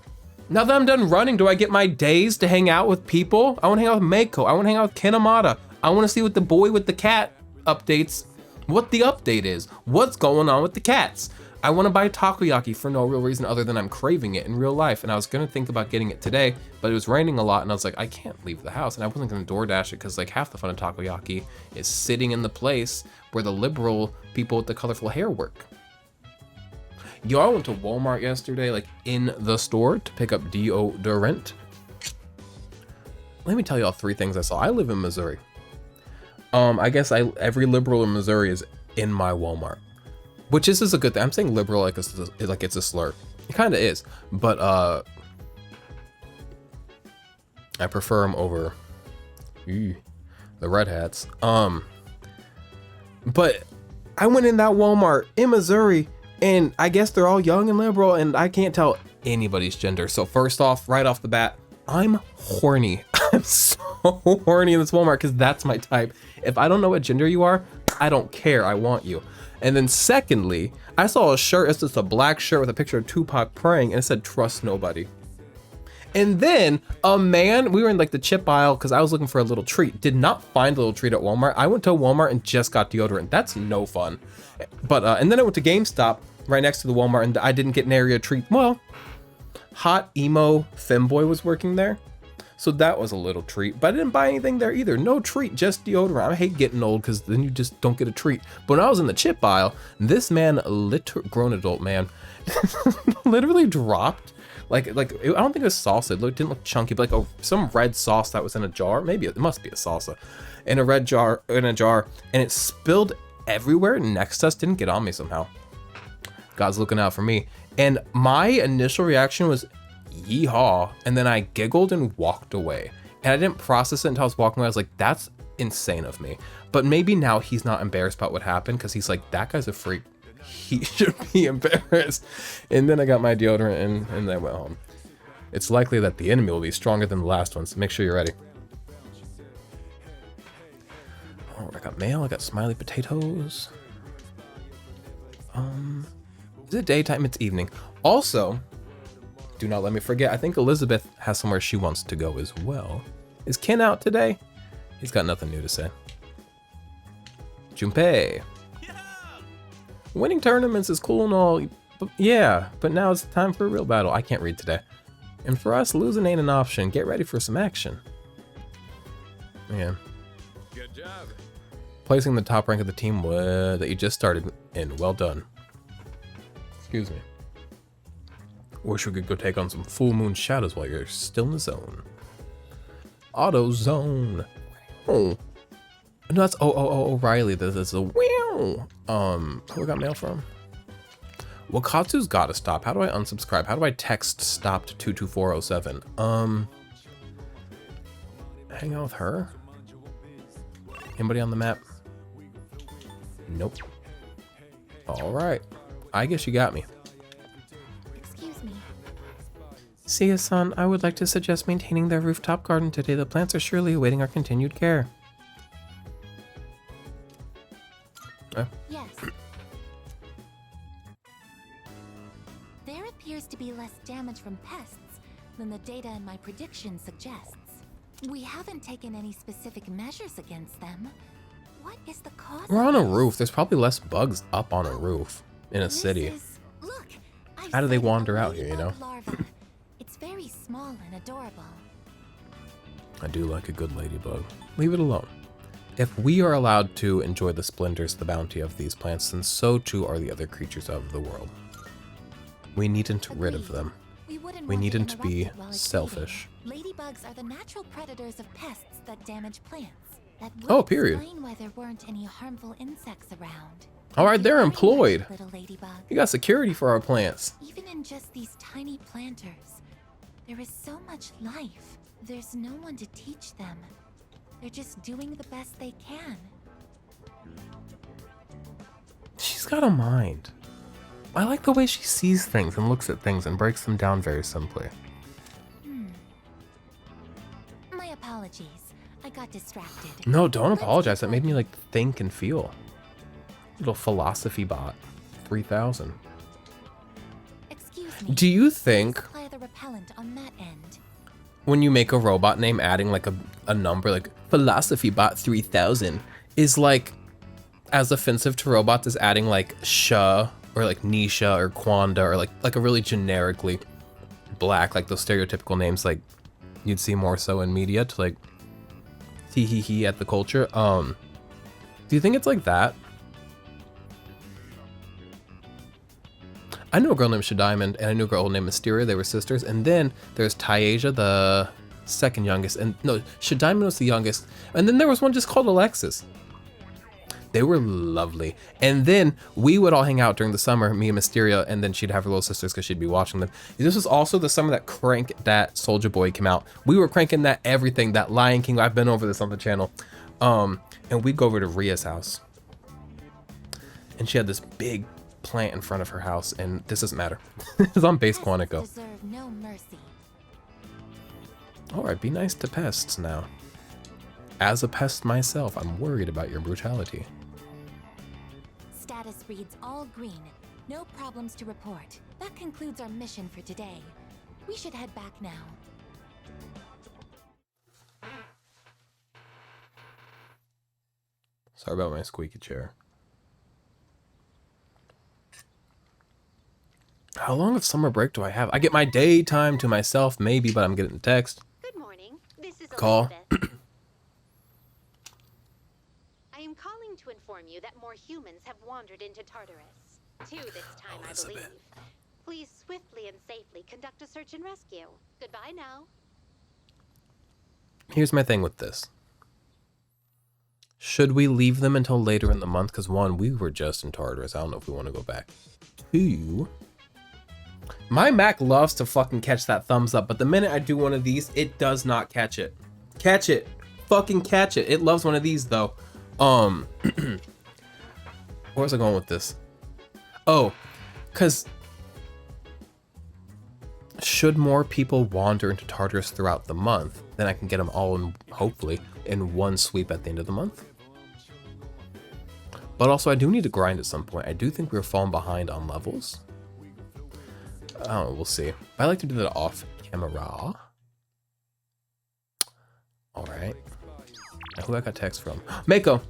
[SPEAKER 1] Now that I'm done running, do I get my days to hang out with people? I want to hang out with Meiko. I want to hang out with Kinemata. I want to see what the boy with the cat updates, what the update is. What's going on with the cats? I want to buy takoyaki for no real reason other than I'm craving it in real life. And I was going to think about getting it today, but it was raining a lot. And I was like, I can't leave the house. And I wasn't going to DoorDash it because like half the fun of takoyaki is sitting in the place where the liberal people with the colorful hair work. Yo, I went to Walmart yesterday, like in the store to pick up deodorant. Let me tell y'all 3 things I saw. I live in Missouri. I guess every liberal in Missouri is in my Walmart. Which is a good thing. I'm saying liberal like it's a slur. It kind of is, but I prefer them over the red hats. But I went in that Walmart in Missouri, and I guess they're all young and liberal, and I can't tell anybody's gender. So first off, right off the bat, I'm horny. I'm so horny in this Walmart because that's my type. If I don't know what gender you are, I don't care. I want you. And then secondly, I saw a shirt. It's just a black shirt with a picture of Tupac praying, and it said "Trust nobody." And then a man, we were in like the chip aisle because I was looking for a little treat. Did not find a little treat at Walmart. I went to Walmart and just got deodorant. That's no fun. But and then I went to GameStop right next to the Walmart, and I didn't get an area treat. Well, hot emo femboy was working there, so that was a little treat. But I didn't buy anything there either. No treat, just deodorant. I hate getting old because then you just don't get a treat. But when I was in the chip aisle, this man, grown adult man, literally dropped like I don't think it was salsa. It didn't look chunky, but like some red sauce that was in a jar. Maybe it must be a salsa in a red jar, and it spilled everywhere next to us. Didn't get on me somehow. God's looking out for me. And my initial reaction was yeehaw, and then I giggled and walked away. And I didn't process it until I was walking away. I was like, that's insane of me. But maybe now he's not embarrassed about what happened because he's like, that guy's a freak. He should be embarrassed. And then I got my deodorant and then I went home. It's likely that the enemy will be stronger than the last one, so make sure you're ready. Oh, I got mail, I got smiley potatoes. Is it daytime? It's evening. Also, do not let me forget, I think Elizabeth has somewhere she wants to go as well. Is Ken out today? He's got nothing new to say. Junpei. Winning tournaments is cool and all, but yeah, but now it's time for a real battle. I can't read today. And for us, losing ain't an option. Get ready for some action. Yeah.
[SPEAKER 3] Good job.
[SPEAKER 1] Placing the top rank of the team that you just started in. Well done. Excuse me. Wish we could go take on some full moon shadows while you're still in the zone. Auto zone. Oh. No, that's O'Reilly. This is a wow. Who we got mail from? Wakatsu's gotta stop. How do I unsubscribe? How do I text stop to 22407? Hang out with her? Anybody on the map? Nope. Alright. I guess you got me.
[SPEAKER 8] Excuse me.
[SPEAKER 1] Siaha-san, I would like to suggest maintaining their rooftop garden today. The plants are surely awaiting our continued care.
[SPEAKER 8] Yes. There appears to be less damage from pests than the data in my prediction suggests. We haven't taken any specific measures against them. What is the cause?
[SPEAKER 1] We're on a roof. There's probably less bugs up on a roof in a city.
[SPEAKER 8] Look,
[SPEAKER 1] how do they wander out here, you know?
[SPEAKER 8] Larva. It's very small and adorable.
[SPEAKER 1] I do like a good ladybug. Leave it alone. If we are allowed to enjoy the splendors, the bounty of these plants, then so too are the other creatures of the world. We needn't rid of them.
[SPEAKER 8] We wouldn't
[SPEAKER 1] We
[SPEAKER 8] want
[SPEAKER 1] need
[SPEAKER 8] to
[SPEAKER 1] him to be
[SPEAKER 8] interrupt it while it's
[SPEAKER 1] selfish.
[SPEAKER 8] eating. Ladybugs are the natural predators of pests that damage plants. That would
[SPEAKER 1] Oh, period.
[SPEAKER 8] explain why there weren't any harmful insects around.
[SPEAKER 1] All right,
[SPEAKER 8] Thank you
[SPEAKER 1] they're
[SPEAKER 8] very
[SPEAKER 1] employed.
[SPEAKER 8] much, little ladybug.
[SPEAKER 1] You got security for our plants.
[SPEAKER 8] Even in just these tiny planters, there is so much life. There's no one to teach them. They're just doing the best they can.
[SPEAKER 1] She's got a mind. I like the way she sees things and looks at things and breaks them down very simply.
[SPEAKER 8] My apologies. I got distracted.
[SPEAKER 1] No, don't apologize. That made me like think and feel. Little philosophy bot. 3000.
[SPEAKER 8] Excuse me.
[SPEAKER 1] Do you think
[SPEAKER 8] Apply the repellent on that end.
[SPEAKER 1] when you make a robot name adding like a number like philosophy bot 3000 is like as offensive to robots as adding like Sha or like Nisha or Quanda or like a really generically black, like those stereotypical names like you'd see more so in media to like tee hee hee at the culture. Do you think it's like that? I knew a girl named Shadiamond and I knew a girl named Mysteria. They were sisters. And then there's Tyasia, the second youngest. And no, Shadiamond was the youngest. And then there was one just called Alexis. They were lovely. And then we would all hang out during the summer, me and Mysteria, and then she'd have her little sisters because she'd be watching them. This was also the summer that That Soulja Boy came out. We were cranking that everything, that Lion King. I've been over this on the channel. And we'd go over to Ria's house. And she had this big plant in front of her house, and this doesn't matter. It's on base Quantico.
[SPEAKER 8] Deserve no mercy.
[SPEAKER 1] Alright, be nice to pests now. As a pest myself, I'm worried about your brutality.
[SPEAKER 8] Status reads all green. No problems to report. That concludes our mission for today. We should head back now.
[SPEAKER 1] Sorry about my squeaky chair. How long of summer break do I have? I get my daytime to myself, maybe, but I'm getting a text.
[SPEAKER 9] Good morning. This is
[SPEAKER 1] Call.
[SPEAKER 9] Elizabeth. I am calling to inform you that more humans have wandered into Tartarus. 2 this time,
[SPEAKER 1] Elizabeth.
[SPEAKER 9] I believe. Please swiftly and safely conduct a search and rescue. Goodbye now.
[SPEAKER 1] Here's my thing with this. Should we leave them until later in the month? Because 1, we were just in Tartarus. I don't know if we want to go back. 2, my Mac loves to fucking catch that thumbs up, but the minute I do one of these, it does not catch it. Catch it. Fucking catch it. It loves one of these though. Where was I going with this? Oh, because should more people wander into Tartarus throughout the month, then I can get them all in, hopefully, in one sweep at the end of the month. But also, I do need to grind at some point. I do think we're falling behind on levels. I don't know, we'll see. I like to do that off camera. Alright. Who I got text from? Mako!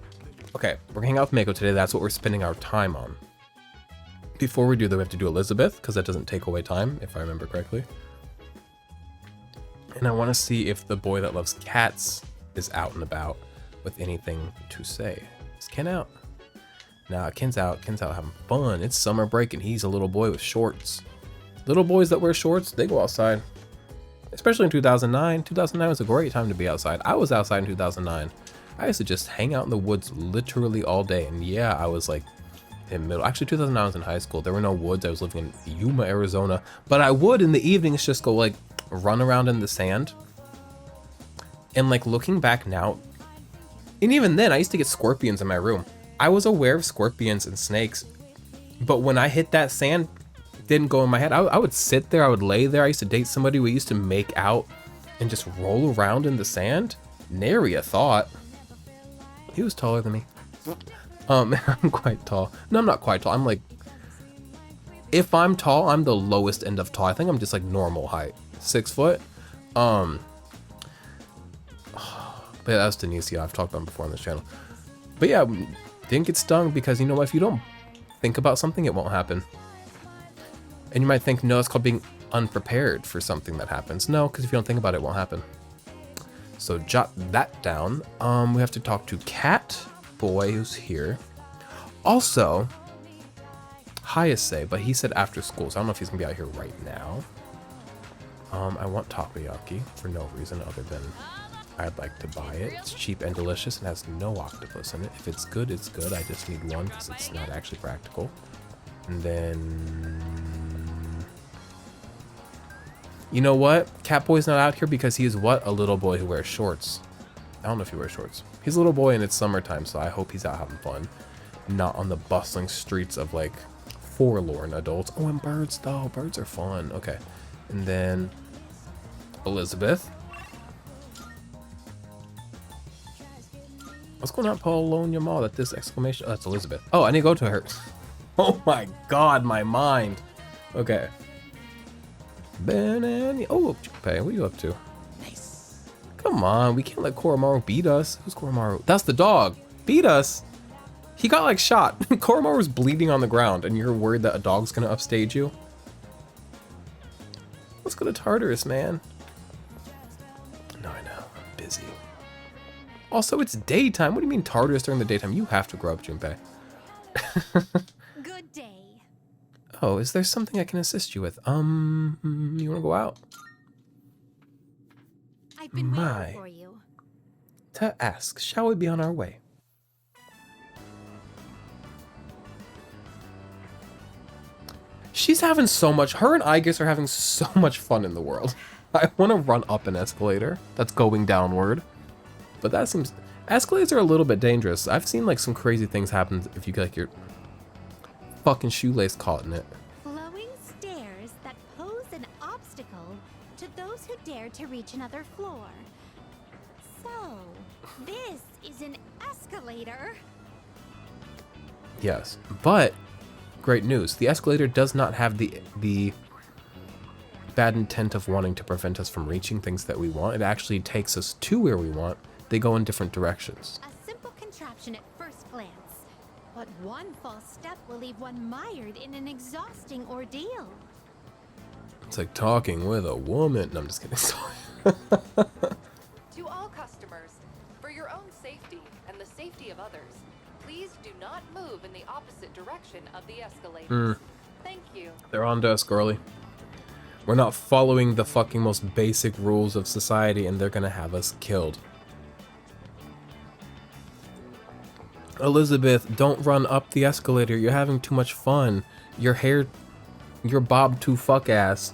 [SPEAKER 1] Okay, we're gonna hang out with Mako today. That's what we're spending our time on. Before we do that, we have to do Elizabeth, because that doesn't take away time, if I remember correctly. And I want to see if the boy that loves cats is out and about with anything to say. Is Ken out? Nah, Ken's out. Ken's out having fun. It's summer break, and he's a little boy with shorts. Little boys that wear shorts, they go outside. Especially in 2009. 2009 was a great time to be outside. I was outside in 2009. I used to just hang out in the woods literally all day. And yeah, I was like in middle. Actually, 2009 I was in high school. There were no woods. I was living in Yuma, Arizona. But I would in the evenings just go like run around in the sand. And like looking back now, and even then I used to get scorpions in my room. I was aware of scorpions and snakes. But when I hit that sand, didn't go in my head. I would sit there, I would lay there. I used to date somebody, we used to make out and just roll around in the sand. Nary a thought. He was taller than me. I'm quite tall. No, I'm not quite tall. I'm like, if I'm tall, I'm the lowest end of tall. I think I'm just like normal height. 6 foot. But yeah, that's Denisia. I've talked about him before on this channel. But yeah, didn't get stung because you know what, if you don't think about something, it won't happen. And you might think, no, it's called being unprepared for something that happens. No, because if you don't think about it, it won't happen. So jot that down. We have to talk to Cat Boy, who's here. Also, Hayase, but he said after school, so I don't know if he's gonna be out here right now. I want takoyaki for no reason other than I'd like to buy it. It's cheap and delicious and has no octopus in it. If it's good, it's good. I just need one because it's not actually practical. And then... You know what? Catboy's not out here because he is what? A little boy who wears shorts. I don't know if he wears shorts. He's a little boy and it's summertime, so I hope he's out having fun. Not on the bustling streets of, like, forlorn adults. Oh, and birds, though. Birds are fun. Okay. And then... Elizabeth. What's going on, Polonia Mall? That this exclamation... Oh, that's Elizabeth. Oh, I need to go to her. Oh my god, my mind. Okay. Banana. Oh, Junpei, what are you up to? Nice. Come on, we can't let Koromaru beat us. Who's Koromaru? That's the dog. Beat us. He got like shot. Koromaru was bleeding on the ground, and you're worried that a dog's gonna upstage you? Let's go to Tartarus, man. No, I know. I'm busy. Also, it's daytime. What do you mean Tartarus during the daytime? You have to grow up, Junpei.
[SPEAKER 8] Good day.
[SPEAKER 1] Oh, is there something I can assist you with? You wanna go out?
[SPEAKER 8] I've been waiting for you.
[SPEAKER 1] To ask, shall we be on our way? She's having so much, her and Aegis are having so much fun in the world. I want to run up an escalator that's going downward. But that seems, escalators are a little bit dangerous. I've seen like some crazy things happen if you get like your fucking shoelace caught in it.
[SPEAKER 9] Flowing stairs that pose an obstacle to those who dare to reach another floor. So, this is an escalator.
[SPEAKER 1] Yes, but great news. The escalator does not have the bad intent of wanting to prevent us from reaching things that we want. It actually takes us to where we want. They go in different directions.
[SPEAKER 9] A simple contraption at first glance, but one false step will leave one mired in an exhausting ordeal.
[SPEAKER 1] It's like talking with a woman. No, I'm just kidding. Sorry.
[SPEAKER 10] To all customers, for your own safety and the safety of others, please do not move in the opposite direction of the escalators. Thank you.
[SPEAKER 1] They're on to us, girly. We're not following the fucking most basic rules of society and they're gonna have us killed. Elizabeth, don't run up the escalator. You're having too much fun. Your hair, you're bobbed too fuck ass.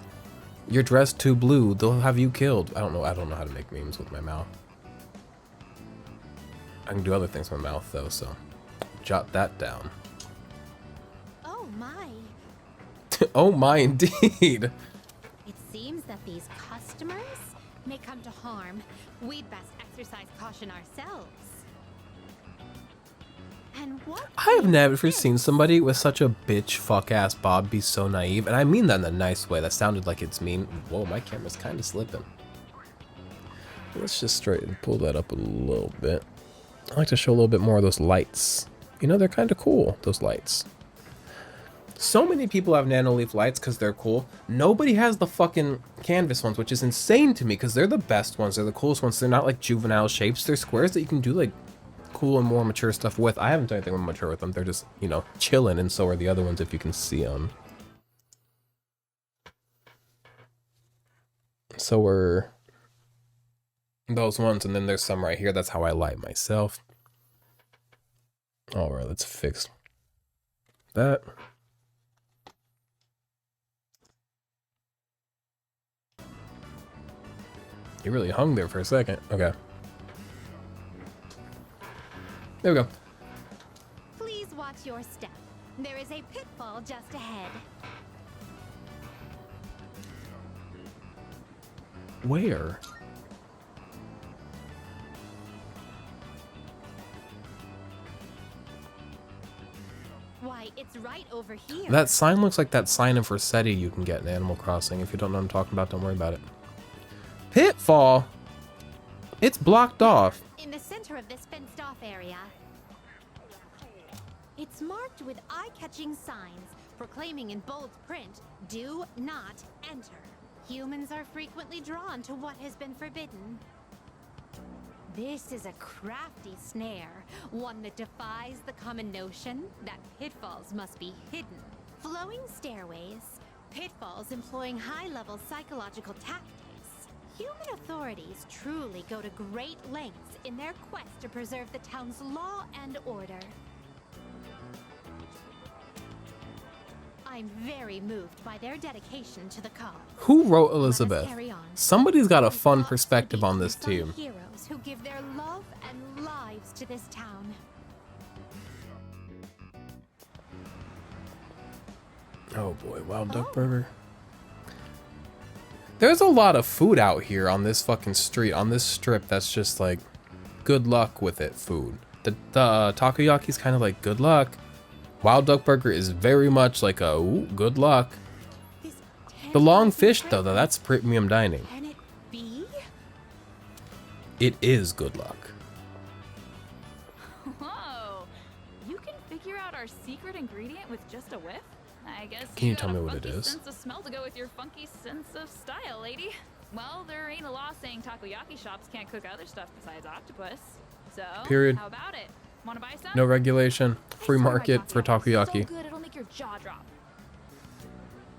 [SPEAKER 1] You're dressed too blue. They'll have you killed. I don't know how to make memes with my mouth. I can do other things with my mouth though, so jot that down.
[SPEAKER 9] Oh my.
[SPEAKER 1] Oh my, indeed.
[SPEAKER 9] It seems that these customers may come to harm. We'd best exercise caution ourselves. And what?
[SPEAKER 1] I have never seen somebody with such a bitch fuck ass bob be so naive, and I mean that in a nice way. That sounded like it's mean. Whoa, my camera's kind of slipping. Let's just straighten, pull that up a little bit. I like to show a little bit more of those lights. You know, they're kind of cool, those lights. So many people have nanoleaf lights because they're cool. Nobody has the fucking canvas ones, which is insane to me because they're the best ones. They're the coolest ones. They're not like juvenile shapes. They're squares that you can do like cool and more mature stuff with. I haven't done anything mature with them. They're just, you know, chilling, and so are the other ones if you can see them. So are those ones, and then there's some right here. That's how I light myself. All right, let's fix that. You really hung there for a second. Okay. There we go.
[SPEAKER 9] Please watch your step. There is a pitfall just ahead.
[SPEAKER 1] Where?
[SPEAKER 9] Why, it's right over here.
[SPEAKER 1] That sign looks like that sign of Rossetti you can get in Animal Crossing. If you don't know what I'm talking about, don't worry about it. Pitfall? It's blocked off.
[SPEAKER 9] In the center of this fenced-off area. It's marked with eye-catching signs proclaiming in bold print, "Do not enter." Humans are frequently drawn to what has been forbidden. This is a crafty snare, one that defies the common notion that pitfalls must be hidden. Flowing stairways, pitfalls employing high-level psychological tactics. Human authorities truly go to great lengths in their quest to preserve the town's law and order. I'm very moved by their dedication to the cause.
[SPEAKER 1] Who wrote
[SPEAKER 9] Let us
[SPEAKER 1] Elizabeth?
[SPEAKER 9] carry on.
[SPEAKER 1] Somebody's got a
[SPEAKER 9] These
[SPEAKER 1] fun
[SPEAKER 9] thoughts will
[SPEAKER 1] perspective
[SPEAKER 9] be
[SPEAKER 1] on this
[SPEAKER 9] unsung
[SPEAKER 1] team.
[SPEAKER 9] Heroes who give their love and lives to this town.
[SPEAKER 1] Oh boy, Wild Duck Burger. There's a lot of food out here on this fucking street, on this strip that's just like, good luck with it food. The takoyaki's kind of like, good luck. Wild Duck Burger is very much like a, ooh, good luck.
[SPEAKER 9] This
[SPEAKER 1] The long
[SPEAKER 9] tantalizing
[SPEAKER 1] fish though,
[SPEAKER 9] fragrance,
[SPEAKER 1] that's premium dining.
[SPEAKER 9] Can it be?
[SPEAKER 1] It is good luck.
[SPEAKER 11] Whoa! You can figure out our secret ingredient with just a whiff? I guess
[SPEAKER 1] Can you
[SPEAKER 11] got
[SPEAKER 1] tell
[SPEAKER 11] a
[SPEAKER 1] me what it
[SPEAKER 11] funky
[SPEAKER 1] is?
[SPEAKER 11] sense of smell to go with your funky sense of style, lady. Well, there ain't a law saying takoyaki shops can't cook other stuff besides octopus. So,
[SPEAKER 1] Period.
[SPEAKER 11] how about it? Wanna buy some?
[SPEAKER 1] No regulation. Free
[SPEAKER 11] I swear my
[SPEAKER 1] market for
[SPEAKER 11] So
[SPEAKER 1] takoyaki.
[SPEAKER 11] good it'll make your jaw drop.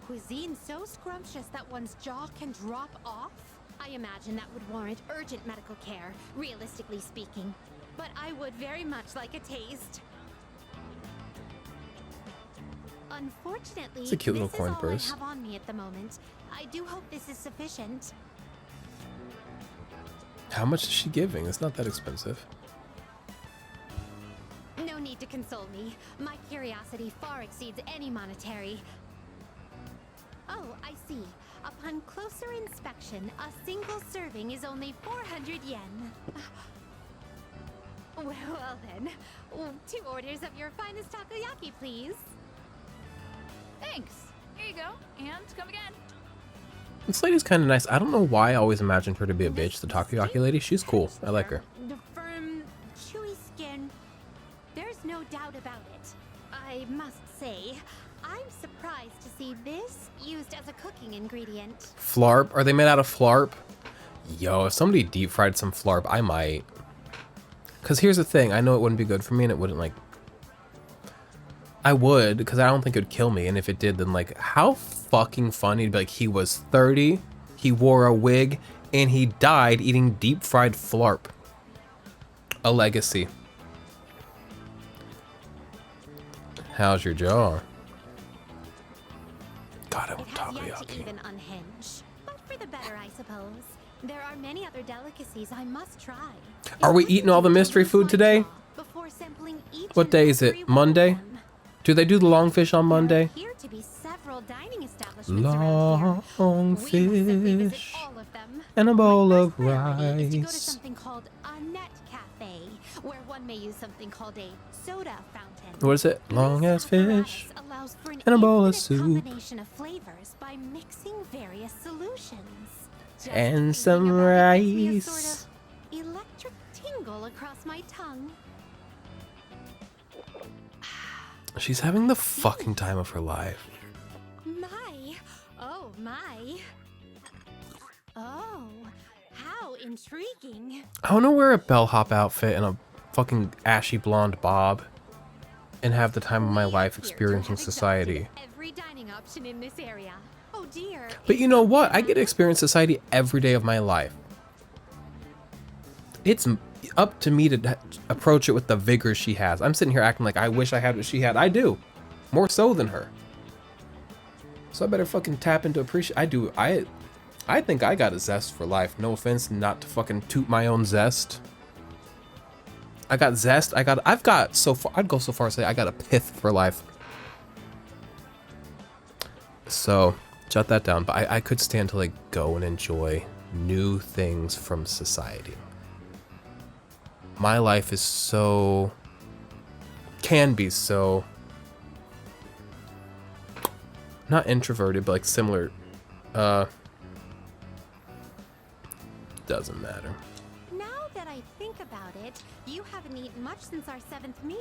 [SPEAKER 9] Cuisine so scrumptious that one's jaw can drop off? I imagine that would warrant urgent medical care, realistically speaking. But I would very much like a taste. Unfortunately,
[SPEAKER 1] It's a cute little
[SPEAKER 9] this
[SPEAKER 1] coin
[SPEAKER 9] is all
[SPEAKER 1] purse.
[SPEAKER 9] I have on me at the moment. I do hope this is sufficient.
[SPEAKER 1] How much is she giving? It's not that expensive.
[SPEAKER 9] No need to console me. My curiosity far exceeds any monetary. Oh, I see. Upon closer inspection, a single serving is only 400 yen. Well then, 2 orders of your finest takoyaki, please.
[SPEAKER 11] Thanks. Here you go. And come again.
[SPEAKER 1] This lady's kind of nice. I don't know why I always imagined her to be a bitch, the takoyaki lady. She's cool. I like her.
[SPEAKER 9] The firm, chewy skin. There's no doubt about it. I must say, I'm surprised to see this used as a cooking ingredient.
[SPEAKER 1] Flarp? Are they made out of flarp? Yo, if somebody deep fried some flarp, I might. Because here's the thing. I know it wouldn't be good for me and it wouldn't like... I would, because I don't think it would kill me. And if it did, then like, how fucking funny to be like, he was 30, he wore a wig, and he died eating deep fried flarp. A legacy. How's your jaw? God, I
[SPEAKER 9] It
[SPEAKER 1] want
[SPEAKER 9] has yet to
[SPEAKER 1] takoyaki.
[SPEAKER 9] even unhinge. But for the better, I suppose. There are many other delicacies I must try.
[SPEAKER 1] Are we eating all the mystery food today?
[SPEAKER 9] Before sampling each
[SPEAKER 1] What
[SPEAKER 9] and
[SPEAKER 1] day is
[SPEAKER 9] every
[SPEAKER 1] it?
[SPEAKER 9] one of
[SPEAKER 1] Monday?
[SPEAKER 9] them.
[SPEAKER 1] Do they do the long fish on
[SPEAKER 9] There
[SPEAKER 1] Monday?
[SPEAKER 9] appear to be several dining establishments around here.
[SPEAKER 1] Long
[SPEAKER 9] We must simply visit
[SPEAKER 1] fish
[SPEAKER 9] all of them.
[SPEAKER 1] and a bowl
[SPEAKER 9] My
[SPEAKER 1] of
[SPEAKER 9] first priority is to go to
[SPEAKER 1] rice.
[SPEAKER 9] something called a net cafe, where one may use something called a soda fountain.
[SPEAKER 1] What is it? Long
[SPEAKER 9] This
[SPEAKER 1] as fish
[SPEAKER 9] apparatus allows for an
[SPEAKER 1] and a bowl of
[SPEAKER 9] infinite
[SPEAKER 1] soup.
[SPEAKER 9] combination of flavors by mixing various solutions. Just
[SPEAKER 1] And
[SPEAKER 9] thinking
[SPEAKER 1] some
[SPEAKER 9] about it gives me a
[SPEAKER 1] rice.
[SPEAKER 9] sort of electric tingle across my tongue.
[SPEAKER 1] She's having the fucking time of her life.
[SPEAKER 9] My, oh my. Oh, how intriguing.
[SPEAKER 1] I want to wear a bellhop outfit and a fucking ashy blonde bob and have the time of my life experiencing society.
[SPEAKER 9] Every dining option in this area. Oh dear.
[SPEAKER 1] But you know what? I get to experience society every day of my life. It's up to me to approach it with the vigor she has. I'm sitting here acting like I wish I had what she had. I do. More so than her. So I better fucking tap into appreciate. I do. I think I got a zest for life. No offense, not to fucking toot my own zest. I got zest. I've got so far. I'd go so far as to say I got a pith for life. So jot that down. But I could stand to like go and enjoy new things from society. My life is so, can be so, not introverted, but like similar, doesn't matter.
[SPEAKER 9] Now that I think about it, you haven't eaten much since our 7th meal.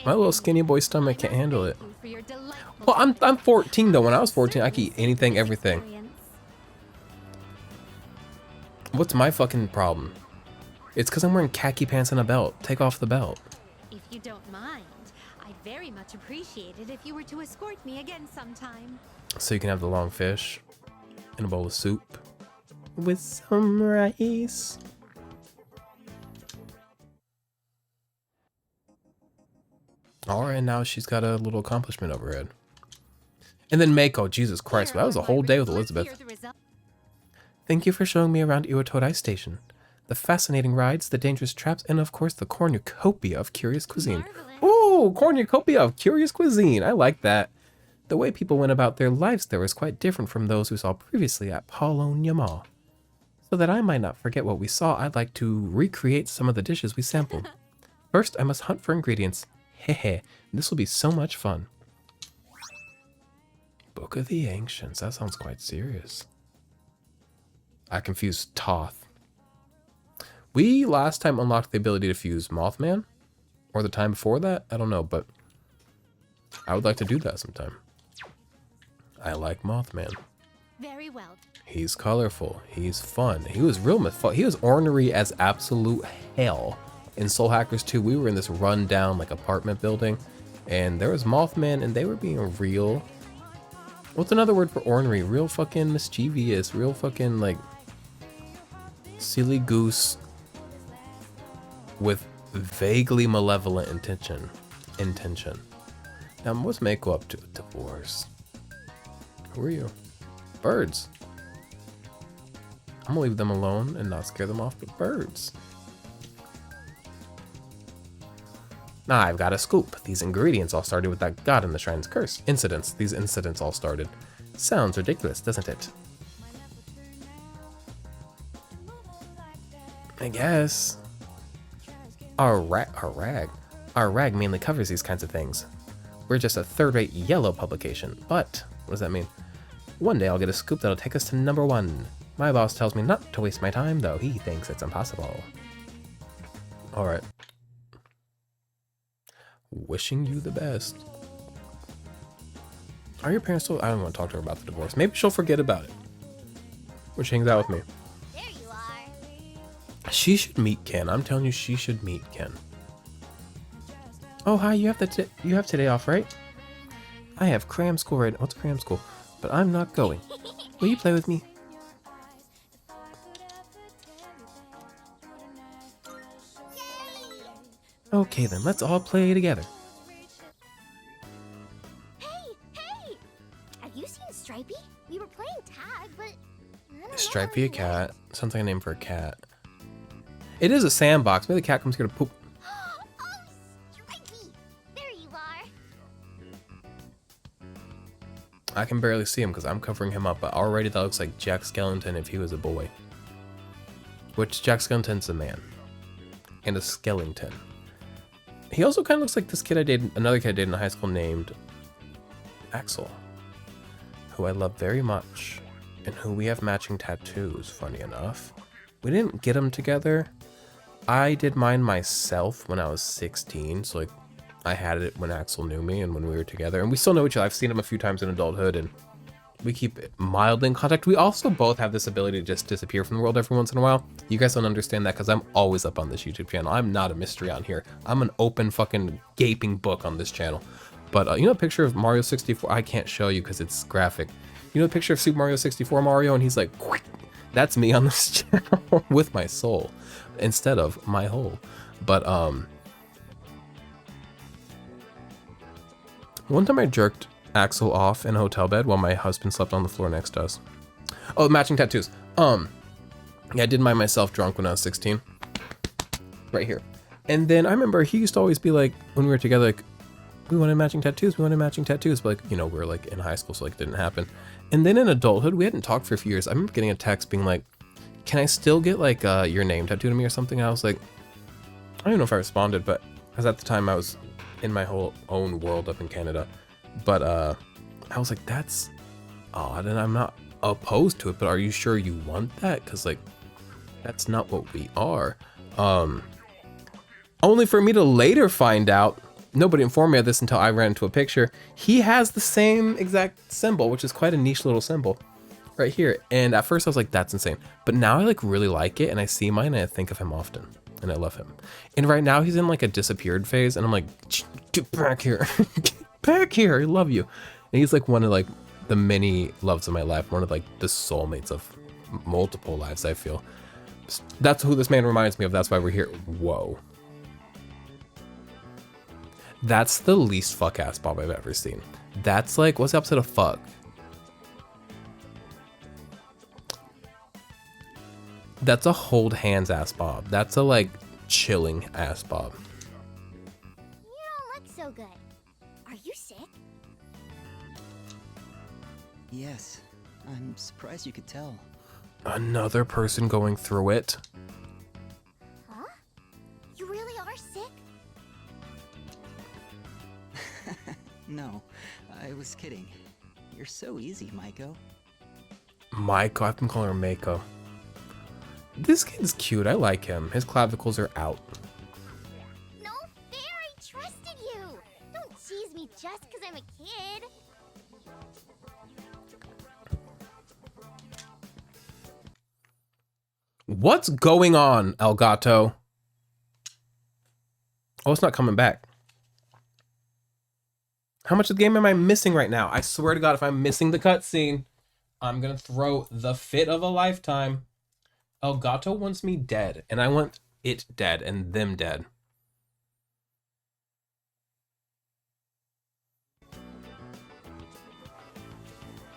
[SPEAKER 1] My little
[SPEAKER 9] And
[SPEAKER 1] skinny boy stomach
[SPEAKER 9] I
[SPEAKER 1] can't
[SPEAKER 9] must
[SPEAKER 1] handle
[SPEAKER 9] thank
[SPEAKER 1] it.
[SPEAKER 9] you for your delightful
[SPEAKER 1] Well, I'm 14 though. When I was
[SPEAKER 9] service
[SPEAKER 1] 14, I could eat anything,
[SPEAKER 9] this
[SPEAKER 1] everything.
[SPEAKER 9] experience.
[SPEAKER 1] What's my fucking problem? It's because I'm wearing khaki pants and a belt. Take off the belt.
[SPEAKER 9] If you don't mind, I'd very much appreciate it if you were to escort me again sometime.
[SPEAKER 1] So you can have the long fish in a bowl of soup with some rice. Alright, now she's got a little accomplishment over her head. And then Mako, Jesus Christ, that was a whole day with Elizabeth. Thank you for showing me around Iwatodai Station. The fascinating rides, the dangerous traps, and of course the cornucopia of curious cuisine. Ooh, cornucopia of curious cuisine. I like that. The way people went about their lives there was quite different from those we saw previously at Paulownia. So that I might not forget what we saw, I'd like to recreate some of the dishes we sampled. First, I must hunt for ingredients. Hehe, this will be so much fun. Book of the Ancients. That sounds quite serious. I confused Toth. We last time unlocked the ability to fuse Mothman. Or the time before that? I don't know, but I would like to do that sometime. I like Mothman.
[SPEAKER 9] Very well.
[SPEAKER 1] He's colorful. He's fun. He was real he was ornery as absolute hell. In Soul Hackers 2, we were in this run-down like apartment building, and there was Mothman, and they were being real. What's another word for ornery? Real fucking mischievous. Real fucking like silly goose with vaguely malevolent intention. Now, what's Mako up to? Divorce. Who are you? Birds. I'm gonna leave them alone and not scare them off, but birds. Now I've got a scoop. These ingredients all started with that god in the shrine's curse. These incidents all started. Sounds ridiculous, doesn't it? I guess. Our rag mainly covers these kinds of things. We're just a third-rate yellow publication, but what does that mean? One day I'll get a scoop that'll take us to #1. My boss tells me not to waste my time, though he thinks it's impossible. Alright. Wishing you the best. Are your parents still? I don't want to talk to her about the divorce. Maybe she'll forget about it when she hangs out with me.
[SPEAKER 9] There you are.
[SPEAKER 1] She should meet Ken. I'm telling you, she should meet Ken. Oh, hi. You have today off, right? I have cram school right. What's cram school? But I'm not going. Will you play with me? Okay then, let's all play together.
[SPEAKER 9] Hey! Have you seen Stripey? We were playing tag, but I don't know
[SPEAKER 1] Stripey
[SPEAKER 9] where
[SPEAKER 1] a
[SPEAKER 9] he
[SPEAKER 1] cat. Sounds like a name for a cat. It is a sandbox. Maybe the cat comes here to poop.
[SPEAKER 9] Oh, Stripey! There you are.
[SPEAKER 1] I can barely see him because I'm covering him up, but already that looks like Jack Skellington if he was a boy. Which Jack Skellington's a man. And a Skellington. He also kind of looks like this kid I dated, another kid I dated in high school named Axel, who I love very much, and who we have matching tattoos, funny enough. We didn't get them together. I did mine myself when I was 16, so like I had it when Axel knew me and when we were together, and we still know each other. I've seen him a few times in adulthood, and we keep mildly in contact. We also both have this ability to just disappear from the world every once in a while. You guys don't understand that because I'm always up on this YouTube channel. I'm not a mystery on here. I'm an open fucking gaping book on this channel. But you know a picture of Mario 64? I can't show you because it's graphic. You know a picture of Super Mario 64 Mario and he's like, quick. That's me on this channel with my soul instead of my hole. But one time I jerked Axel off in a hotel bed while my husband slept on the floor next to us. Oh, matching tattoos. Yeah, I did mine myself drunk when I was 16. Right here. And then I remember he used to always be like, when we were together, like, we wanted matching tattoos, But like, you know, we were like in high school, so like it didn't happen. And then in adulthood, we hadn't talked for a few years. I remember getting a text being like, can I still get like your name tattooed on me or something? And I was like, I don't even know if I responded, but because at the time I was in my whole own world up in Canada. But I was like, that's odd, and I'm not opposed to it, but are you sure you want that? Because like, that's not what we are. Only for me to later find out, nobody informed me of this until I ran into a picture. He has the same exact symbol, which is quite a niche little symbol right here. And at first I was like, that's insane. But now I like really like it, and I see mine and I think of him often, and I love him. And right now he's in like a disappeared phase, and I'm like, get back here. Get back here, I love you. And he's like one of like the many loves of my life, one of like the soulmates of multiple lives, I feel. That's who this man reminds me of. That's why we're here. Whoa. That's the least fuck ass Bob I've ever seen. That's like, what's the opposite of fuck? That's a hold hands ass Bob. That's a like chilling ass Bob.
[SPEAKER 12] You don't look so good. Are you sick?
[SPEAKER 13] Yes. I'm surprised you could tell.
[SPEAKER 1] Another person going through it.
[SPEAKER 12] Huh? You really are sick?
[SPEAKER 13] No, I was kidding. You're so easy, Maiko.
[SPEAKER 1] Maiko, I've been calling her Mako. This kid's cute. I like him. His clavicles are out.
[SPEAKER 12] No fair, I trusted you. Don't tease me just because I'm a kid.
[SPEAKER 1] What's going on, Elgato? Oh, it's not coming back. How much of the game am I missing right now? I swear to God, if I'm missing the cutscene, I'm gonna throw the fit of a lifetime. Elgato wants me dead, and I want it dead and them dead.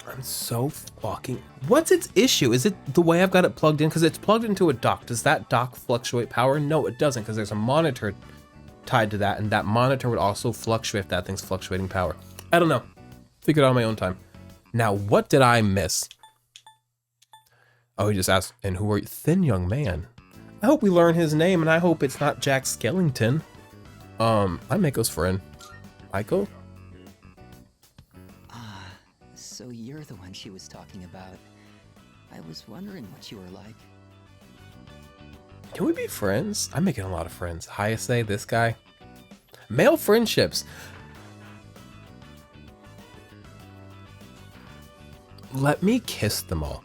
[SPEAKER 1] I'm so fucking... What's its issue? Is it the way I've got it plugged in? Because it's plugged into a dock. Does that dock fluctuate power? No, it doesn't, because there's a monitor tied to that, and that monitor would also fluctuate if that thing's fluctuating power. I don't know. Figure it out on my own time. Now, what did I miss? Oh, he just asked, and who are you? Thin young man. I hope we learn his name, and I hope it's not Jack Skellington. I'm Maiko's friend. Maiko?
[SPEAKER 13] Ah, so you're the one she was talking about. I was wondering what you were like.
[SPEAKER 1] Can we be friends? I'm making a lot of friends. Hayase, this guy. Male friendships. Let me kiss them all.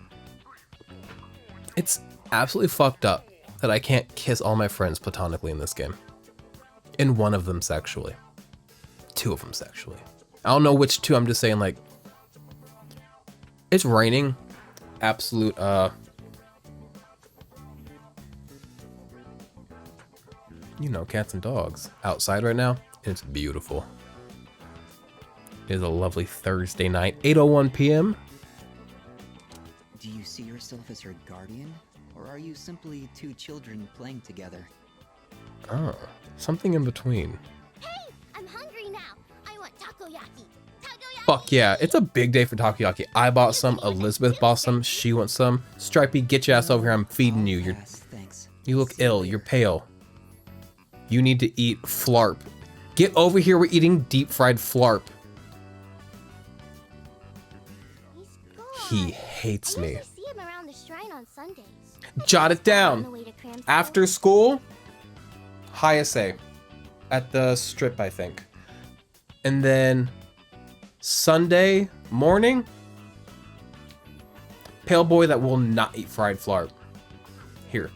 [SPEAKER 1] It's absolutely fucked up that I can't kiss all my friends platonically in this game. And one of them sexually. Two of them sexually. I don't know which two, I'm just saying, like, it's raining. Absolute, you know, cats and dogs outside right now. It's beautiful. It is a lovely Thursday night, 8:01 p.m.
[SPEAKER 13] Do you see yourself as her guardian? Or are you simply two children playing together?
[SPEAKER 1] Oh, something in between.
[SPEAKER 12] Hey, I'm hungry now. I want takoyaki. Takoyaki!
[SPEAKER 1] Fuck yeah, it's a big day for takoyaki. I bought some, Elizabeth bought some, she wants some. Stripey, get your ass over here, I'm feeding you. You look ill, you're pale. You need to eat flarp. Get over here, we're eating deep fried flarp. He hates me.
[SPEAKER 12] I usually see him around the shrine on Sundays.
[SPEAKER 1] Jot it down. After school, Hayase at the strip, I think. And then Sunday morning, pale boy that will not eat fried flarp. Here,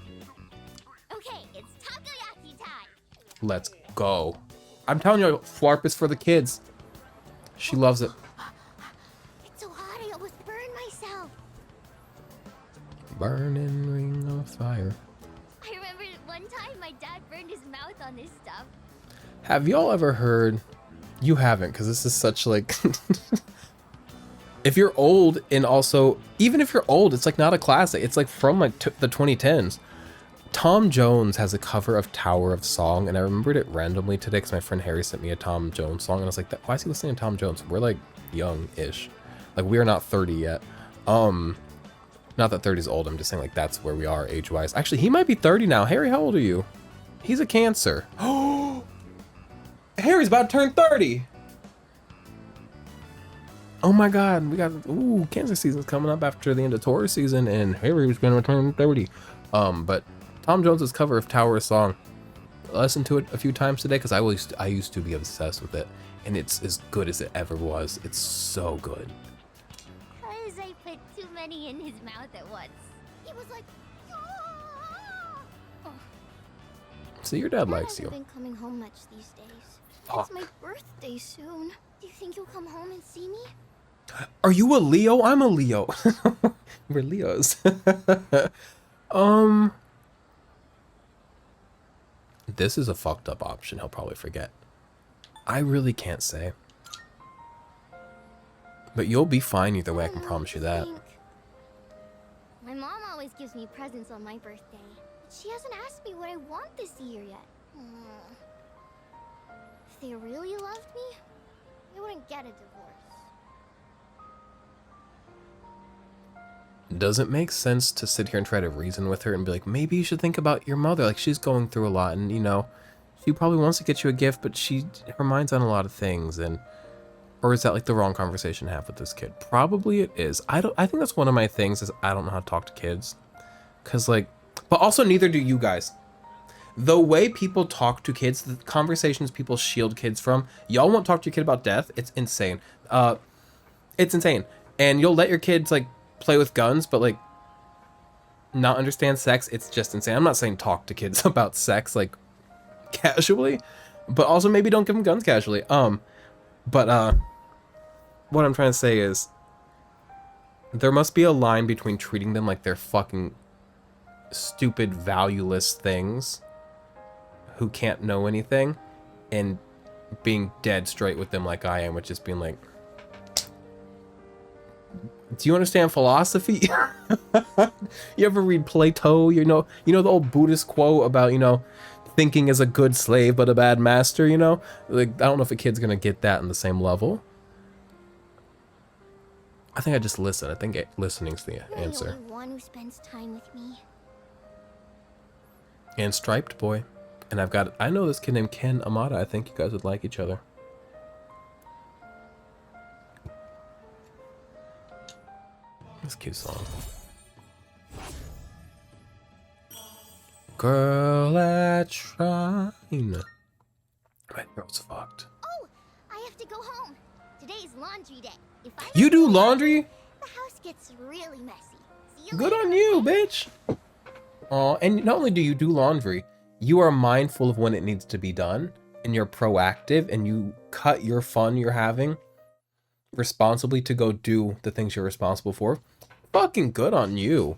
[SPEAKER 12] Okay, it's takoyaki time.
[SPEAKER 1] let's go. I'm telling you, flarp is for the kids. She loves it.
[SPEAKER 12] It's so hot, I almost burned myself.
[SPEAKER 1] Burning ring of fire.
[SPEAKER 12] I remember one time my dad burned his mouth on this stuff.
[SPEAKER 1] Have y'all ever heard? You haven't, because this is such like... If you're old, and also, even if you're old, it's like not a classic. It's like from like the 2010s. Tom Jones has a cover of Tower of Song, and I remembered it randomly today because my friend Harry sent me a Tom Jones song, and I was like, why is he listening to Tom Jones? We're like young-ish. Like, we are not 30 yet. Not that 30 is old, I'm just saying like that's where we are age-wise. Actually, he might be 30 now. Harry, how old are you? He's a Cancer. Oh, Harry's about to turn 30. Oh my God, we got, ooh, Cancer season's coming up after the end of Taurus season, and Harry's gonna turn 30. But Tom Jones's cover of Tower of Song, I listened to it a few times today because I used to be obsessed with it, and it's as good as it ever was. It's so good.
[SPEAKER 12] Cause I put too many in his mouth at once. He was like, "Ah!" Oh.
[SPEAKER 1] So your dad likes
[SPEAKER 12] I
[SPEAKER 1] you.
[SPEAKER 12] haven't been coming home much these days.
[SPEAKER 1] Fuck.
[SPEAKER 12] It's my birthday soon. Do you think you'll come home and see me?
[SPEAKER 1] Are you a Leo? I'm a Leo. We're Leos. This is a fucked up option. He'll probably forget. I really can't say. But you'll be fine either way, I can promise you that.
[SPEAKER 12] My mom always gives me presents on my birthday. But she hasn't asked me what I want this year yet. If they really loved me, they wouldn't get a divorce.
[SPEAKER 1] Does it make sense to sit here and try to reason with her and be like, maybe you should think about your mother? Like, she's going through a lot, and, you know, she probably wants to get you a gift, but her mind's on a lot of things, and... Or is that, like, the wrong conversation to have with this kid? Probably it is. I think that's one of my things, is I don't know how to talk to kids. Because, like... But also, neither do you guys. The way people talk to kids, the conversations people shield kids from, y'all won't talk to your kid about death. It's insane. It's insane. And you'll let your kids, like, play with guns, but, like, not understand sex. It's just insane. I'm not saying talk to kids about sex, like, casually. But also, maybe don't give them guns casually. But what I'm trying to say is, there must be a line between treating them like they're fucking stupid, valueless things who can't know anything, and being dead straight with them like I am, which is being like, do you understand philosophy? You ever read Plato? You know the old Buddhist quote about, you know, thinking is a good slave but a bad master, you know? Like, I don't know if a kid's gonna get that in the same level. I think I just listen. I think listening's the answer.
[SPEAKER 12] You're the only one who spends time with me.
[SPEAKER 1] And Striped Boy. And I know this kid named Ken Amada. I think you guys would like each other. This cute song. Girl at Shrine. My throat's fucked.
[SPEAKER 12] Oh, I have to go home. Today's laundry day. If I
[SPEAKER 1] You do laundry?
[SPEAKER 12] The house gets really messy. See you
[SPEAKER 1] Good
[SPEAKER 12] later,
[SPEAKER 1] on you,
[SPEAKER 12] okay?
[SPEAKER 1] bitch. Aw, and not only do you do laundry, you are mindful of when it needs to be done, and you're proactive, and you cut your fun you're having responsibly to go do the things you're responsible for. Fucking good on you.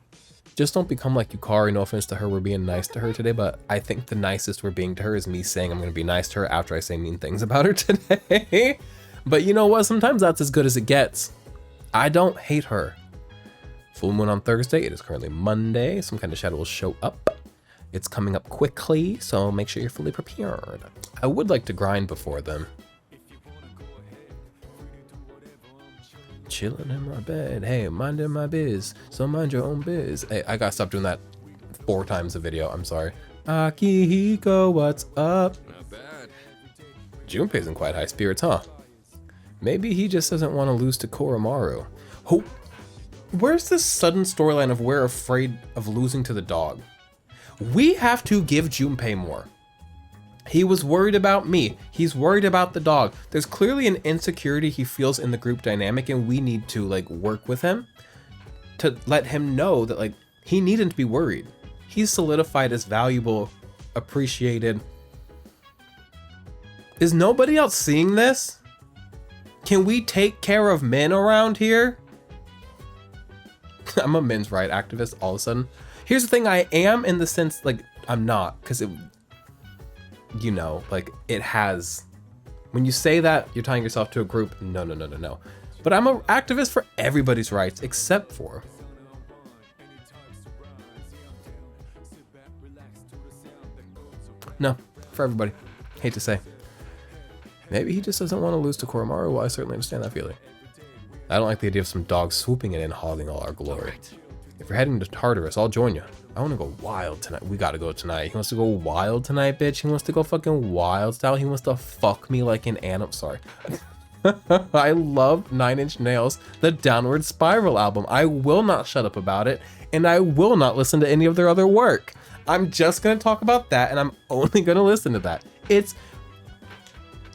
[SPEAKER 1] Just don't become like Yukari. No offense to her, we're being nice to her today, but I think the nicest we're being to her is me saying I'm going to be nice to her after I say mean things about her today. But you know what? Sometimes that's as good as it gets. I don't hate her. Full moon on Thursday. It is currently Monday. Some kind of shadow will show up. It's coming up quickly, so make sure you're fully prepared. I would like to grind before then. Chilling in my bed. Hey, minding my biz. So mind your own biz. Hey, I gotta stop doing that 4 times a video. I'm sorry. Akihiko, what's up?
[SPEAKER 3] Not bad.
[SPEAKER 1] Junpei's in quite high spirits, huh? Maybe he just doesn't want to lose to Koromaru. Who? Where's this sudden storyline of we're afraid of losing to the dog? We have to give Junpei more. He was worried about me. He's worried about the dog. There's clearly an insecurity he feels in the group dynamic, and we need to, like, work with him to let him know that, like, he needn't be worried. He's solidified as valuable, appreciated. Is nobody else seeing this? Can we take care of men around here? I'm a men's rights activist all of a sudden. Here's the thing, I am in the sense, like, I'm not, because it, you know, like, it has, when you say that, you're tying yourself to a group. No. But I'm an activist for everybody's rights, except for, no, for everybody. Hate to say. Maybe he just doesn't want to lose to Koromaru. Well, I certainly understand that feeling. I don't like the idea of some dogs swooping in and hogging all our glory. If you're heading to Tartarus, I'll join you. I want to go wild tonight. We gotta go tonight. He wants to go wild tonight, bitch. He wants to go fucking wild style. He wants to fuck me like an animal. Sorry. I love 9 Inch Nails, the Downward Spiral album. I will not shut up about it, and I will not listen to any of their other work. I'm just gonna talk about that, and I'm only gonna listen to that. It's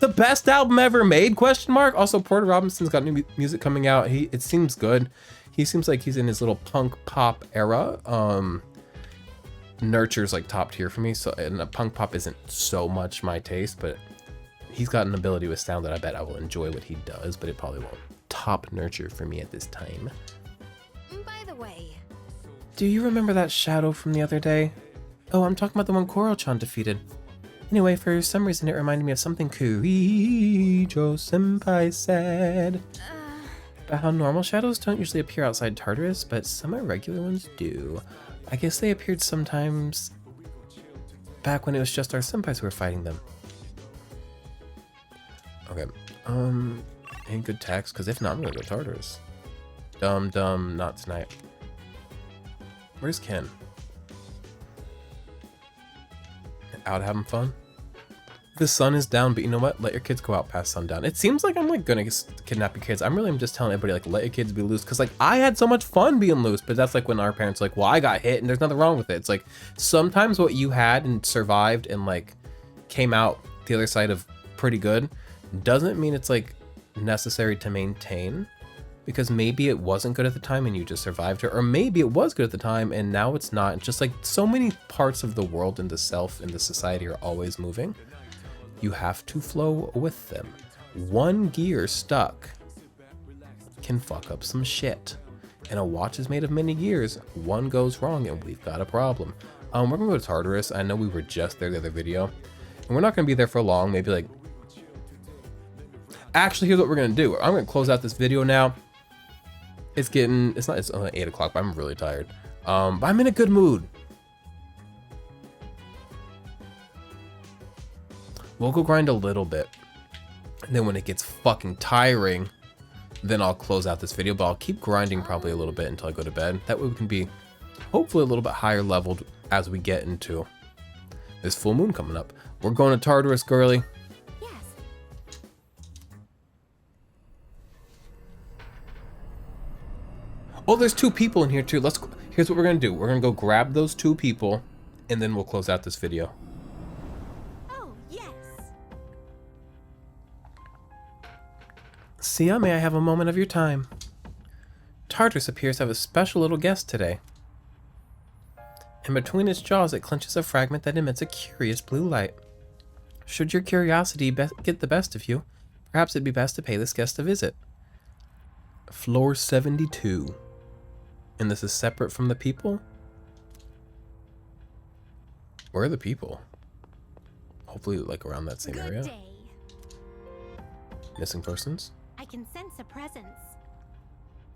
[SPEAKER 1] the best album ever made, question mark. Also, Porter Robinson's got new music coming out. It seems good. He seems like he's in his little punk pop era. Nurture's like top tier for me, so, and punk pop isn't so much my taste, but he's got an ability with sound that I bet I will enjoy what he does, but it probably won't top nurture for me at this time.
[SPEAKER 8] By the way,
[SPEAKER 1] Do you remember that shadow from the other day? Oh, I'm talking about the one Koro-chan defeated. Anyway, for some reason it reminded me of something Kuijo-senpai said. About how normal shadows don't usually appear outside Tartarus, but some irregular ones do. I guess they appeared sometimes back when it was just our senpais who were fighting them. Okay, any good text? Because if not, I'm gonna go Tartarus. Dumb, not tonight. Where's Ken? Out having fun? The sun is down, but you know what? Let your kids go out past sundown. It seems like I'm like gonna kidnap your kids. I'm just telling everybody like let your kids be loose, because like I had so much fun being loose, but that's like when our parents are like, well, I got hit and there's nothing wrong with it. It's like sometimes what you had and survived and like came out the other side of pretty good doesn't mean it's like necessary to maintain, because maybe it wasn't good at the time and you just survived it, or maybe it was good at the time and now it's not. It's just like so many parts of the world and the self and the society are always moving. You have to flow with them. One gear stuck can fuck up some shit. And a watch is made of many gears. One goes wrong and we've got a problem. We're gonna go to Tartarus. I know we were just there the other video. And we're not gonna be there for long, maybe like... Actually, here's what we're gonna do. I'm gonna close out this video now. It's only 8 o'clock, but I'm really tired. But I'm in a good mood. We'll go grind a little bit. And then when it gets fucking tiring, then I'll close out this video, but I'll keep grinding probably a little bit until I go to bed. That way we can be hopefully a little bit higher leveled as we get into this full moon coming up. We're going to Tartarus, girly.
[SPEAKER 8] yes.
[SPEAKER 1] Oh, there's 2 people in here too. Here's what we're gonna do. We're gonna go grab those 2 people and then we'll close out this video. Siaha, may I have a moment of your time? Tartarus appears to have a special little guest today. And between its jaws, it clenches a fragment that emits a curious blue light. Should your curiosity get the best of you, perhaps it'd be best to pay this guest a visit. Floor 72. And this is separate from the people? Where are the people? Hopefully like around that same area.
[SPEAKER 9] Day.
[SPEAKER 1] Missing persons?
[SPEAKER 9] I can sense a presence.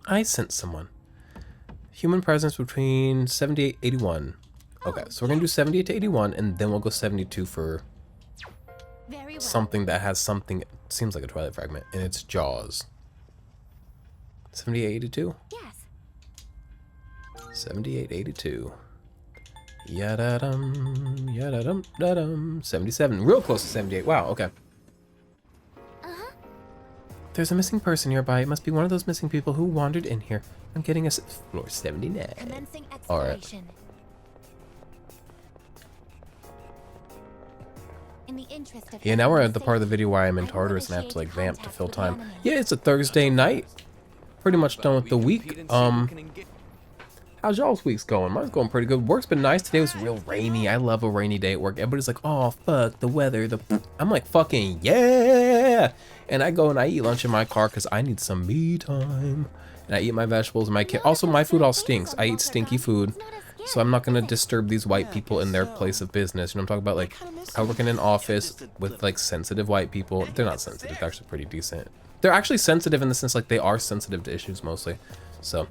[SPEAKER 1] I sense someone. Human presence between 78 81. Okay, so we're gonna do 78 to 81 and then we'll go 72 for
[SPEAKER 9] Very well.
[SPEAKER 1] something that has something, seems like a Twilight fragment, in its jaws. 78 82?
[SPEAKER 9] Yes.
[SPEAKER 1] 78 82. Yadadum, yadadum, dadum. 77. Real close to 78. Wow, okay. There's a missing person nearby. It must be one of those missing people who wandered in here. I'm getting us floor 79.
[SPEAKER 8] Commencing
[SPEAKER 1] All right.
[SPEAKER 8] exploration. In the interest of
[SPEAKER 1] Yeah, now we're at the
[SPEAKER 8] everyone's
[SPEAKER 1] part of the video where I'm in
[SPEAKER 8] I will
[SPEAKER 1] Tartarus and I have to
[SPEAKER 8] initiate
[SPEAKER 1] like vamp to
[SPEAKER 8] contact
[SPEAKER 1] fill
[SPEAKER 8] with
[SPEAKER 1] time.
[SPEAKER 8] the enemy.
[SPEAKER 1] Yeah, it's a Thursday night. Pretty much done with the week. How's y'all's weeks going? Mine's going pretty good. Work's been nice. Today was real rainy. I love a rainy day at work. Everybody's like, oh, fuck, the weather. I'm like, fucking yeah. And I go and I eat lunch in my car because I need some me time. And I eat my vegetables and my kid. Also, my food all stinks. I eat stinky food. So I'm not going to disturb these white people in their place of business. You know, I'm talking about like, I work in an office with like sensitive white people. They're not sensitive. They're actually pretty decent. They're actually sensitive in the sense like they are sensitive to issues mostly. So...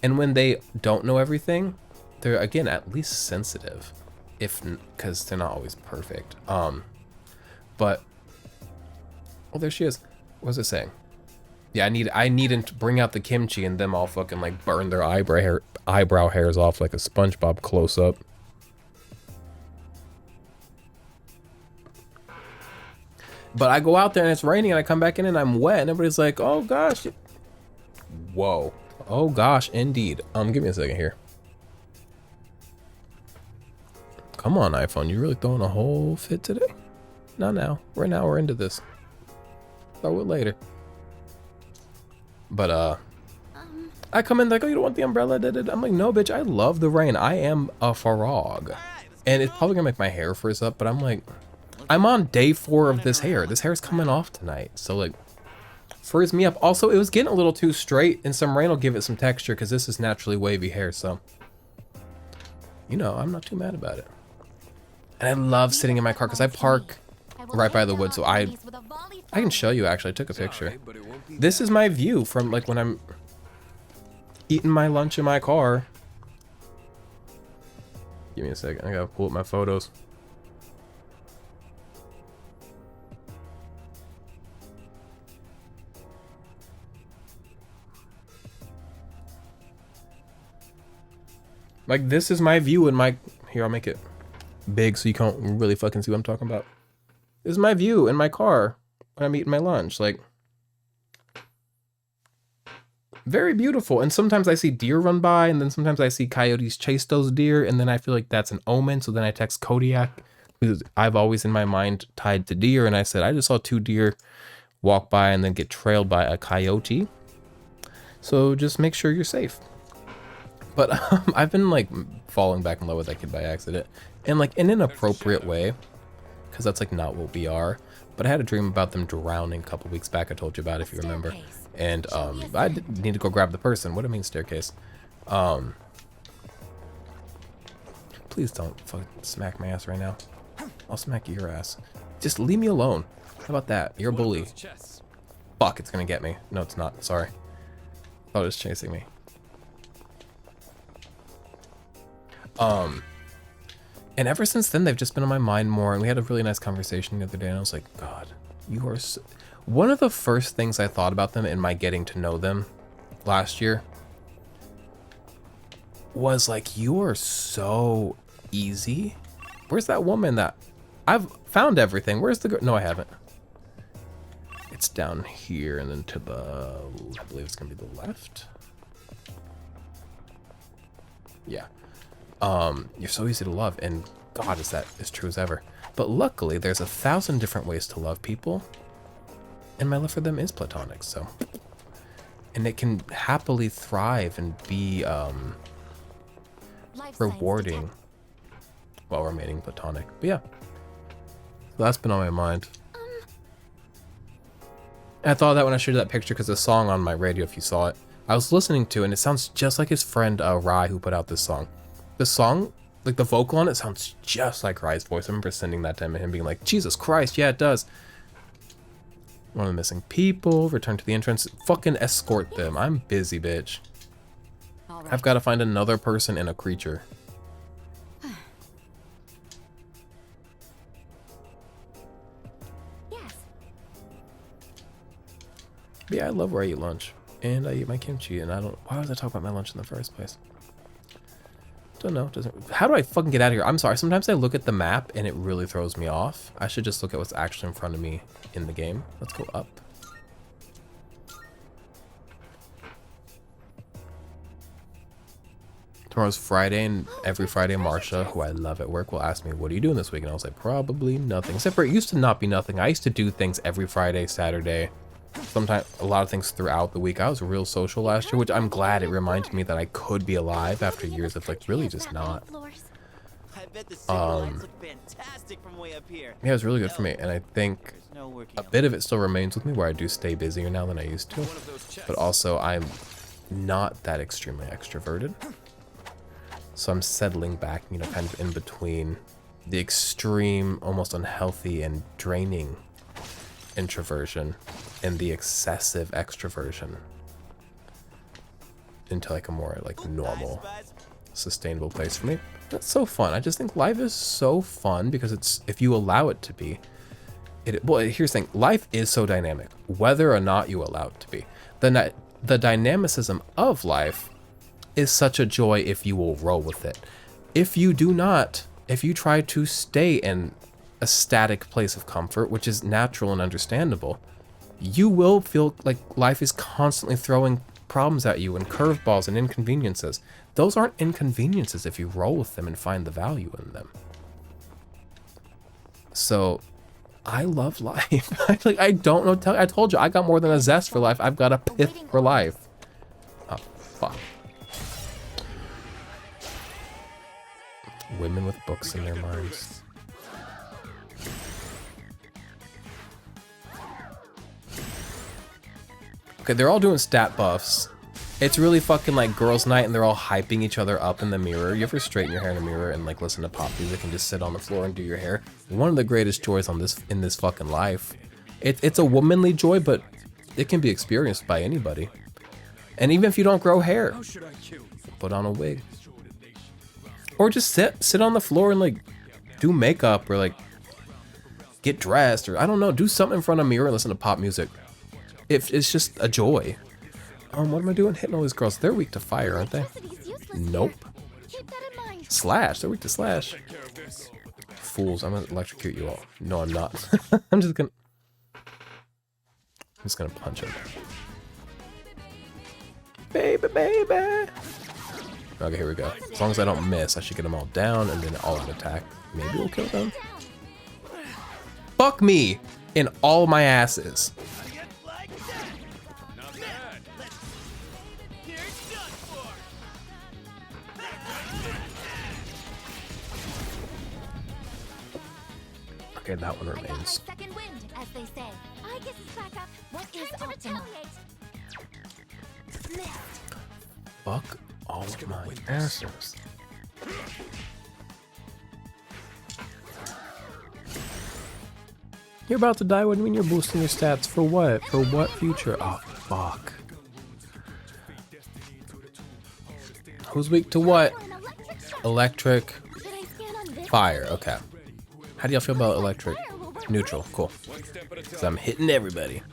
[SPEAKER 1] And when they don't know everything, they're again at least sensitive, because they're not always perfect. But oh, there she is. What was it saying? Yeah, I need to bring out the kimchi and them all fucking like burn their eyebrow hairs off like a SpongeBob close up. But I go out there and it's raining and I come back in and I'm wet and everybody's like, oh gosh. Whoa. Oh gosh, indeed. Give me a second here. Come on, iPhone. You really throwing a whole fit today? Not now. Right now we're into this. Throw it later. But I come in like, oh, you don't want the umbrella? I'm like, no, bitch. I love the rain. I am a frog, and it's probably gonna make my hair frizz up. But I'm like, I'm on day 4 of this hair. This hair's coming off tonight. So like, furs me up. Also, it was getting a little too straight, and some rain will give it some texture because this is naturally wavy hair, so you know, I'm not too mad about it. And I love sitting in my car because I park right by the woods, so I can show you. Actually, I took a picture. This is my view from like when I'm eating my lunch in my car. Give me a second. I gotta pull up my photos. Like, this is my view in my... Here, I'll make it big so you can't really fucking see what I'm talking about. This is my view in my car when I'm eating my lunch. Like, very beautiful. And sometimes I see deer run by, and then sometimes I see coyotes chase those deer, and then I feel like that's an omen. So then I text Kodiak, because I've always in my mind tied to deer, and I said, I just saw 2 deer walk by and then get trailed by a coyote. So just make sure you're safe. But I've been like falling back in love with that kid by accident, and like in an appropriate way, because that's like not what we are. But I had a dream about them drowning a couple weeks back. I told you about it, if you remember. And I need to go grab the person. What do I mean staircase? Please don't fucking smack my ass right now. I'll smack your ass. Just leave me alone. How about that? You're a bully. Fuck, it's gonna get me. No, it's not. Sorry. Oh, it's chasing me. And ever since then, they've just been on my mind more, and we had a really nice conversation the other day, and I was like, God, you are so... One of the first things I thought about them in my getting to know them last year was like, you are so easy. Where's that woman that... I've found everything. Where's the girl? No, I haven't. It's down here, and then to the... I believe it's gonna be the left. Yeah. You're so easy to love, and God, is that as true as ever. But luckily, there's 1,000 different ways to love people, and my love for them is platonic, so. And it can happily thrive and be rewarding while remaining platonic. But yeah, so that's been on my mind. And I thought of that when I showed you that picture, because the song on my radio, if you saw it, I was listening to, and it sounds just like his friend Rai, who put out this song. The song, like the vocal on it, sounds just like Rai's voice. I remember sending that to him and him being like, Jesus Christ, yeah, it does. One of the missing people, return to the entrance, fucking escort them. I'm busy, bitch. Right. I've got to find another person and a creature.
[SPEAKER 8] Yes.
[SPEAKER 1] But yeah, I love where I eat lunch. And I eat my kimchi, and I don't... Why was I talking about my lunch in the first place? Don't know. How do I fucking get out of here? I'm sorry. Sometimes I look at the map and it really throws me off. I should just look at what's actually in front of me in the game. Let's go up. Tomorrow's Friday, and every Friday Marsha, who I love at work, will ask me, what are you doing this week? And I was like, probably nothing. Except for it used to not be nothing. I used to do things every Friday, Saturday. Sometimes a lot of things throughout the week. I was real social last year, which I'm glad it reminded me that I could be alive after years of like really just not. Yeah, it was really good for me, and I think a bit of it still remains with me, where I do stay busier now than I used to. But also I'm not that extremely extroverted, so I'm settling back, you know, kind of in between the extreme, almost unhealthy and draining introversion and the excessive extroversion into like a more like normal, sustainable place for me. That's so fun. I just think life is so fun because it's, if you allow it to be, well, here's the thing, life is so dynamic, whether or not you allow it to be. The dynamicism of life is such a joy if you will roll with it. If you do not, if you try to stay in a static place of comfort, which is natural and understandable, you will feel like life is constantly throwing problems at you and curveballs and inconveniences. Those aren't inconveniences if you roll with them and find the value in them. So I love life. Like, I don't know, I told you, I got more than a zest for life. I've got a pith for life. Oh, fuck. Women with books in their minds. Okay, they're all doing stat buffs. It's really fucking like girls' night, and they're all hyping each other up in the mirror. You ever straighten your hair in the mirror and like listen to pop music and just sit on the floor and do your hair? One of the greatest joys in this fucking life. It's a womanly joy, but it can be experienced by anybody. And even if you don't grow hair, put on a wig, or just sit on the floor and like do makeup, or like get dressed, or I don't know, do something in front of a mirror and listen to pop music. It's just a joy. What am I doing hitting all these girls? They're weak to fire, aren't they? Nope. Slash, they're weak to slash. Fools, I'm gonna electrocute you all. No, I'm not. I'm just gonna punch him. Baby, baby. Okay, here we go. As long as I don't miss, I should get them all down and then all out attack. Maybe we'll kill them. Fuck me in all my asses. Okay, that one remains.
[SPEAKER 12] Second wind, as they say. I guess it's back up. What is optimal?
[SPEAKER 1] Fuck all of my asses. You're about to die. What do you mean you're boosting your stats? For what? For what future? Oh, fuck. Who's weak to what? Electric. Fire. Okay. How do y'all feel about electric? Neutral. Cool. So I'm hitting everybody.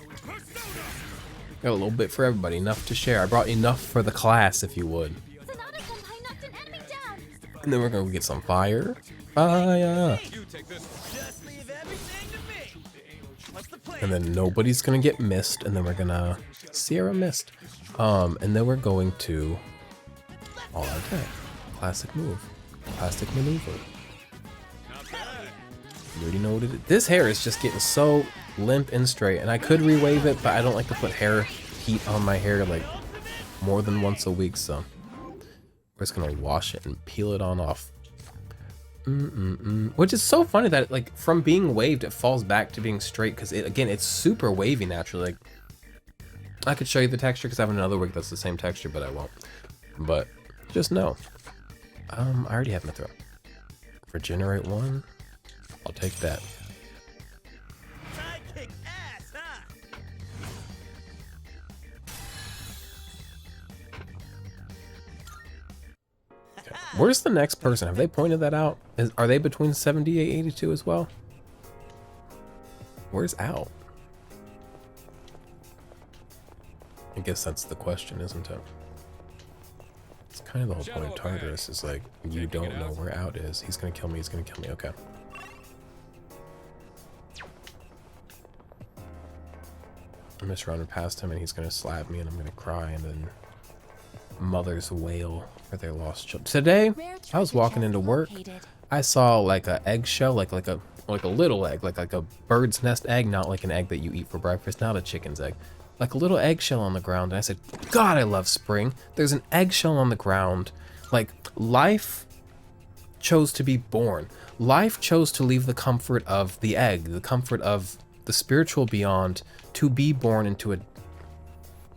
[SPEAKER 1] Got a little bit for everybody. Enough to share. I brought enough for the class, if you would. And then we're going to get some fire. Fire. And then nobody's going to get missed. And then we're going to... Sierra missed. And then we're going to... all attack. Classic move. Classic maneuver. You already know what it is. This hair is just getting so limp and straight, and I could re-wave it, but I don't like to put hair heat on my hair like more than once a week, so we're just gonna wash it and peel it on off. Which is so funny that like from being waved it falls back to being straight, because again it's super wavy naturally. Like I could show you the texture because I have another wig that's the same texture, but I won't. But just know, I already have my throw. Regenerate 1. I'll take that. Okay. Where's the next person? Have they pointed that out? Are they between 78 and 82 as well? Where's out? I guess that's the question, isn't it? It's kind of the whole point of Tartarus is like, you don't know where out is. He's gonna kill me, he's gonna kill me, okay. I'm just running past him and he's gonna slap me and I'm gonna cry, and then mothers wail for their lost children. Today, I was walking into work. I saw like an eggshell, like a little egg, like a bird's nest egg, not like an egg that you eat for breakfast, not a chicken's egg. Like a little eggshell on the ground, and I said, God, I love spring. There's an eggshell on the ground. Like, life chose to be born. Life chose to leave the comfort of the egg, the comfort of the spiritual beyond, to be born into a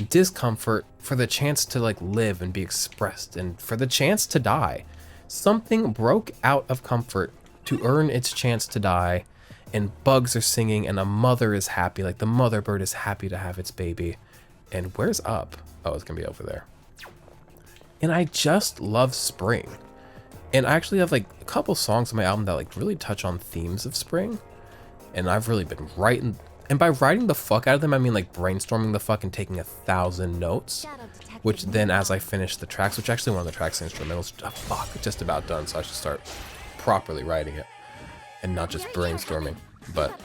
[SPEAKER 1] discomfort for the chance to like live and be expressed, and for the chance to die. Something broke out of comfort to earn its chance to die, and bugs are singing and a mother is happy, like the mother bird is happy to have its baby. And where's up? Oh, it's gonna be over there. And I just love spring. And I actually have like a couple songs on my album that like really touch on themes of spring. And I've really been writing, and by writing the fuck out of them, I mean like brainstorming the fuck and taking 1,000 notes. Which then as I finish the tracks, which actually one of the tracks instrumentals, oh, fuck, just about done, so I should start properly writing it. And not just brainstorming. But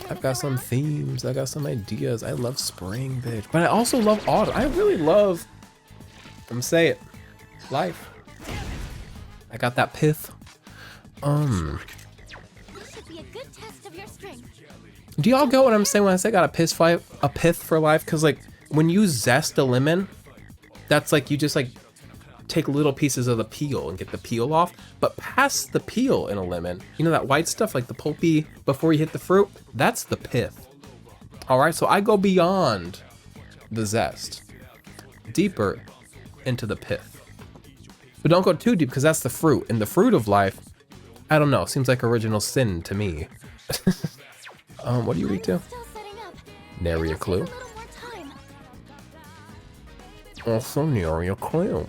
[SPEAKER 1] I've got some themes, I got some ideas. I love spring, bitch. But I also love autumn. I really love, I'm gonna say it, life. I got that pith. Do y'all get what I'm saying when I say I got a pith for life? Because like when you zest a lemon, that's like you just like take little pieces of the peel and get the peel off, but past the peel in a lemon, you know that white stuff, like the pulpy before you hit the fruit, that's the pith. All right, so I go beyond the zest. Deeper into the pith. But don't go too deep because that's the fruit. And the fruit of life, I don't know, seems like original sin to me. What do you read to? Nary a clue. Also nary a clue.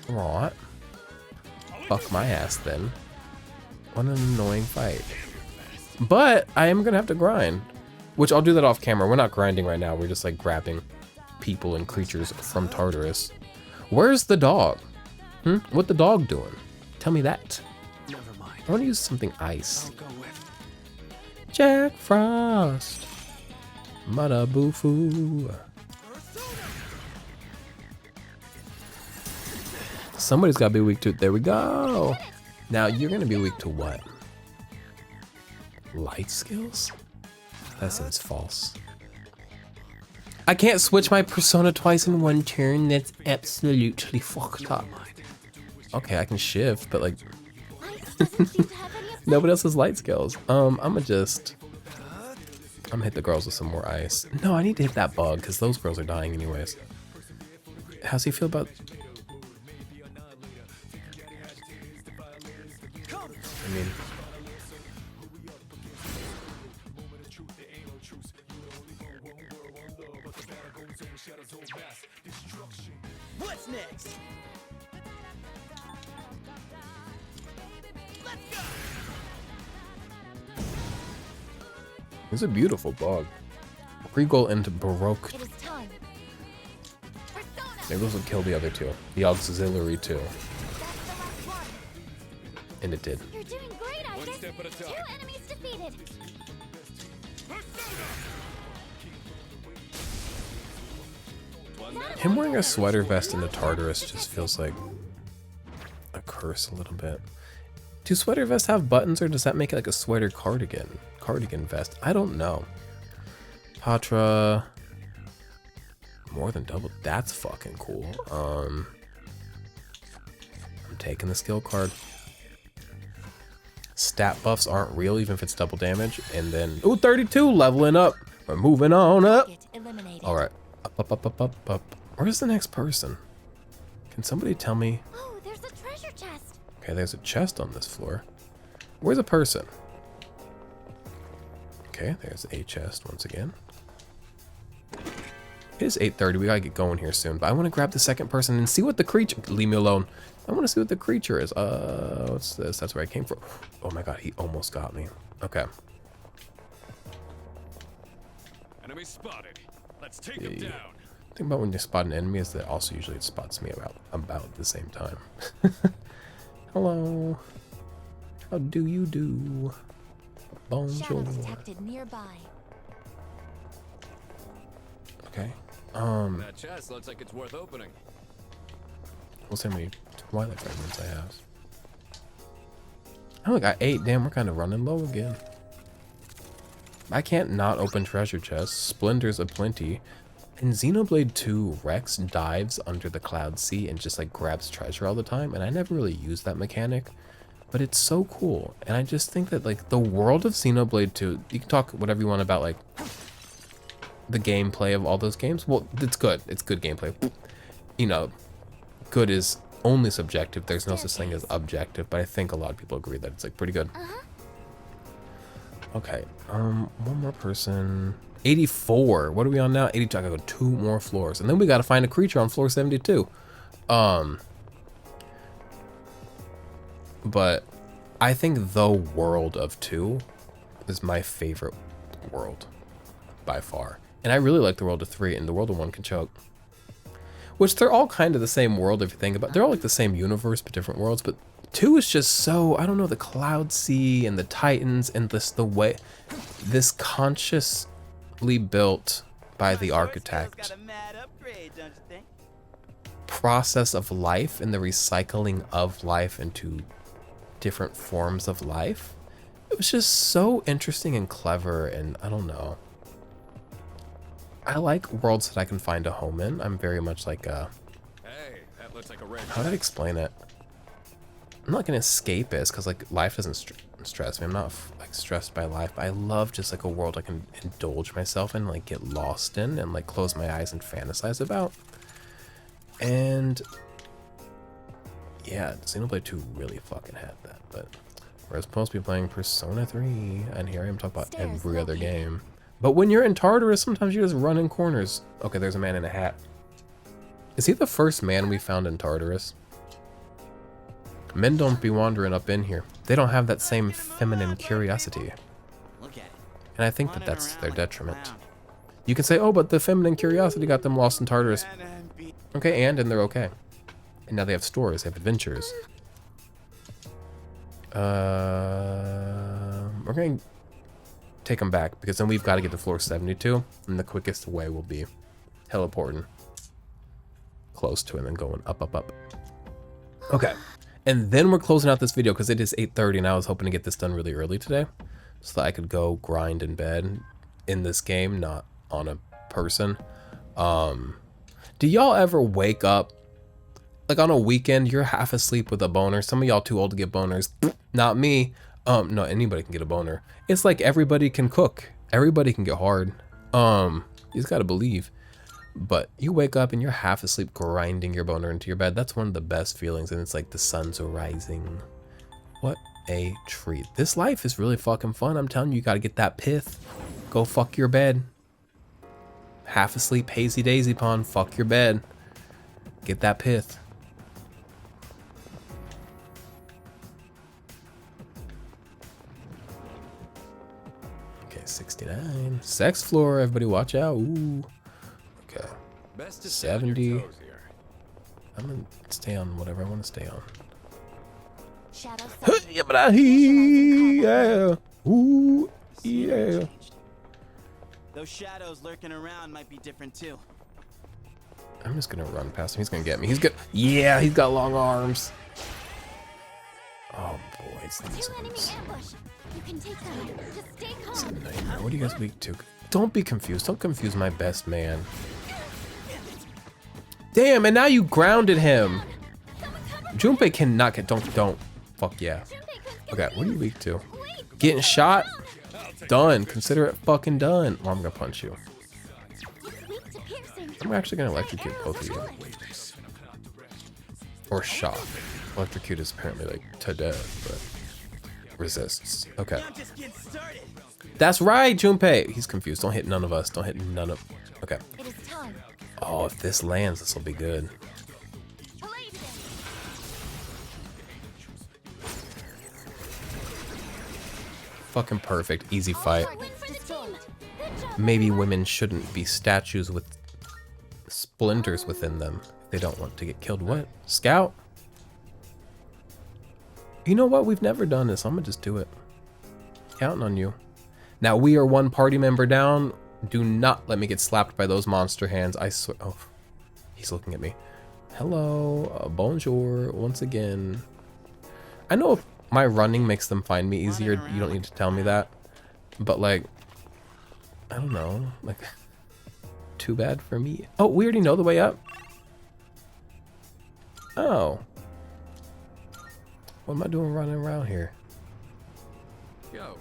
[SPEAKER 1] Right. Fuck my ass then. What an annoying fight. But I am gonna have to grind. Which I'll do that off camera. We're not grinding right now. We're just like grabbing people and creatures from Tartarus. Where's the dog? What the dog doing? Tell me that.
[SPEAKER 3] Never mind.
[SPEAKER 1] I want to use something ice.
[SPEAKER 3] I'll go with.
[SPEAKER 1] Jack Frost. Madabufu. Somebody's got to be weak to it. There we go. Now you're going to be weak to what? Light skills? That seems false. I can't switch my persona twice in one turn. That's absolutely fucked up. Okay, I can shift, but like nobody else has light skills. I'm gonna hit the girls with some more ice. No, I need to hit that bug because those girls are dying anyways. How's he feel about? I mean,
[SPEAKER 6] What's next?
[SPEAKER 1] it's a beautiful bug. Regal into Baroque.
[SPEAKER 12] It is time.
[SPEAKER 1] Maybe this will kill the other two. The auxiliary two. And it did.
[SPEAKER 12] You're doing great, Isaac.
[SPEAKER 3] One step at a time.
[SPEAKER 12] 2 enemies defeated.
[SPEAKER 1] Him wearing a sweater vest in the Tartarus just feels like a curse a little bit. Do sweater vests have buttons or does that make it like a sweater cardigan? Cardigan vest? I don't know. Patra. More than double. That's fucking cool. I'm taking the skill card. Stat buffs aren't real even if it's double damage. And then, ooh, 32, leveling up. We're moving on up. All right. Up. Where's the next person? Can somebody tell me?
[SPEAKER 12] Oh, there's a treasure chest.
[SPEAKER 1] Okay, there's a chest on this floor. Where's a person? Okay, there's a chest once again. It is 8:30. We gotta get going here soon. But I want to grab the second person and see what the creature. Leave me alone. I want to see what the creature is. What's this? That's where I came from. Oh my god, he almost got me. Okay.
[SPEAKER 3] Enemy spotted. Let's take him down.
[SPEAKER 1] The thing about when you spot an enemy is that also usually it spots me about the same time. Hello. How do you do? Bonjour.
[SPEAKER 8] Shadow detected nearby.
[SPEAKER 1] Okay.
[SPEAKER 3] That chest looks like it's worth opening.
[SPEAKER 1] We'll see how many Twilight fragments I have. I only got 8. Damn, we're kind of running low again. I can't not open treasure chests. Splendors aplenty. In Xenoblade 2, Rex dives under the Cloud Sea and just like grabs treasure all the time, and I never really used that mechanic, but it's so cool. And I just think that like the world of Xenoblade 2, you can talk whatever you want about like the gameplay of all those games. Well, it's good. It's good gameplay. You know, good is only subjective. There's no such thing as objective, but I think a lot of people agree that it's like pretty good. Okay, one more person. 84. What are we on now? 82. I gotta go 2 more floors. And then we gotta find a creature on floor 72. But I think the world of 2 is my favorite world by far. And I really like the world of 3, and the world of 1 can choke. Which they're all kind of the same world if you think about it. They're all like the same universe, but different worlds. But 2 is just so, I don't know, the Cloud Sea and the Titans and the way, this consciously built by the architect process of life and the recycling of life into different forms of life. It was just so interesting and clever, and I don't know. I like worlds that I can find a home in. I'm very much like
[SPEAKER 3] Hey, that looks like a red.
[SPEAKER 1] How did I explain it? I'm not gonna escapist because like life doesn't stress me. I'm not like stressed by life. But I love just like a world I can indulge myself in, like get lost in, and like close my eyes and fantasize about. And yeah, Xenoblade 2 really fucking had that. But we're supposed to be playing Persona 3, and here I am talking about every other game. But when you're in Tartarus, sometimes you just run in corners. Okay, there's a man in a hat. Is he the first man we found in Tartarus? Men don't be wandering up in here. They don't have that same feminine curiosity. And I think that that's their detriment. You can say, oh, but the feminine curiosity got them lost in Tartarus. Okay, and they're okay. And now they have stores, they have adventures. We're going to take them back, because then we've got to get to floor 72, and the quickest way will be teleporting close to it and then going up, up, up. Okay. And then we're closing out this video because it is 8:30 and I was hoping to get this done really early today so that I could go grind in bed in this game, not on a person. Do y'all ever wake up like on a weekend, you're half asleep with a boner? Some of y'all too old to get boners. Not me. No, anybody can get a boner. It's like everybody can cook. Everybody can get hard. You just gotta believe. But you wake up and you're half asleep grinding your boner into your bed. That's one of the best feelings, and it's like the sun's rising. What a treat. This life is really fucking fun. I'm telling you, you gotta get that pith. Go fuck your bed. Half asleep, hazy daisy pond, fuck your bed. Get that pith. Okay, 69. Sex floor, everybody watch out. Ooh. Okay. 70. I'm gonna stay on whatever I want to stay on. Yeah. Ooh. Yeah.
[SPEAKER 14] Those shadows lurking around might be different too.
[SPEAKER 1] I'm just gonna run past him. He's gonna get me. He's good. Yeah, he's got long arms. Oh boy, it's these ones.
[SPEAKER 12] You can take them. Just stay
[SPEAKER 1] It's a
[SPEAKER 12] calm.
[SPEAKER 1] nightmare. What are you guys weak to? Don't be confused. Don't confuse my best man. Damn, and now you grounded him. Junpei cannot get. Don't. Fuck yeah. Okay, what are you weak to? Getting shot? Done. Consider it fucking done. Well, I'm gonna punch you. I'm actually gonna electrocute both of you. Or shock. Electrocute is apparently like to death, but resists. Okay. That's right, Junpei. He's confused. Don't hit none of us. Don't hit none of. Okay. Oh, if this lands, this will be good. Fucking perfect. Easy fight. Maybe women shouldn't be statues with splinters within them. They don't want to get killed. What? Scout? You know what? We've never done this. I'm gonna just do it. Counting on you. Now we are one party member down. Do not let me get slapped by those monster hands. I swear. Oh, he's looking at me. Hello. Bonjour. Once again. I know if my running makes them find me easier, you don't need to tell me that. But like, I don't know. Like, too bad for me. Oh, we already know the way up. Oh. What am I doing running around here?
[SPEAKER 3] Yo.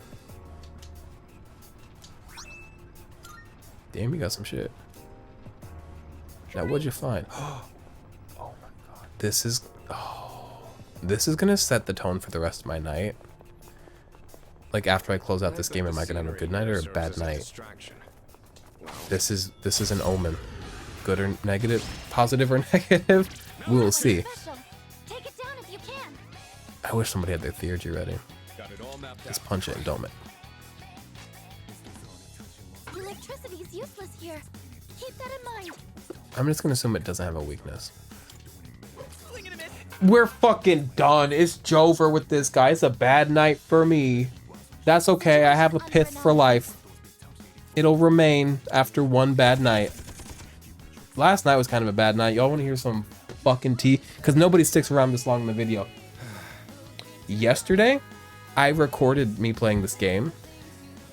[SPEAKER 1] Damn, you got some shit. Now, what'd you find? Oh my god. This is... Oh. This is gonna set the tone for the rest of my night. Like, after I close out this game, am I gonna have a good night or a bad night? This is an omen. Good or negative? Positive or negative? We will see. I wish somebody had their theurgy ready. Just punch it and dome it.
[SPEAKER 12] Electricity's useless here. Keep that in mind.
[SPEAKER 1] I'm just gonna assume it doesn't have a weakness. We're fucking done. It's Jover with this guy. It's a bad night for me. That's okay. I have a pith for life. It'll remain after one bad night. Last night was kind of a bad night. Y'all want to hear some fucking tea? Because nobody sticks around this long in the video. Yesterday, I recorded me playing this game.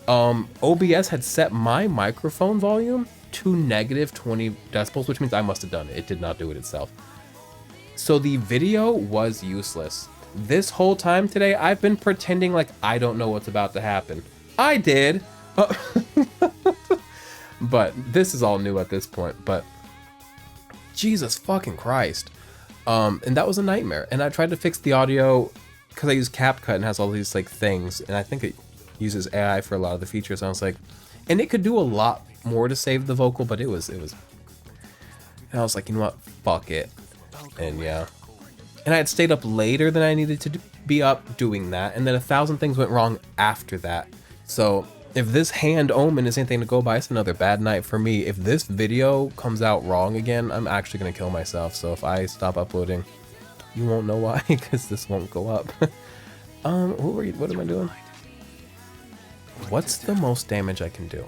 [SPEAKER 1] OBS had set my microphone volume to -20 decibels, which means I must have done it. It did not do it itself. So the video was useless. this whole time today, I've been pretending like I don't know what's about to happen. I did. But this is all new at this point. But Jesus fucking Christ. And that was a nightmare. And I tried to fix the audio because I use CapCut and has all these like things. And I think it uses AI for a lot of the features. I was like, and it could do a lot more to save the vocal, but it was. And I was like, you know what? Fuck it. And yeah. And I had stayed up later than I needed to be up doing that. And then 1,000 things went wrong after that. So if this hand omen is anything to go by, it's another bad night for me. If this video comes out wrong again, I'm actually going to kill myself. So if I stop uploading, you won't know why, because this won't go up. What am I doing? What's the most damage I can do?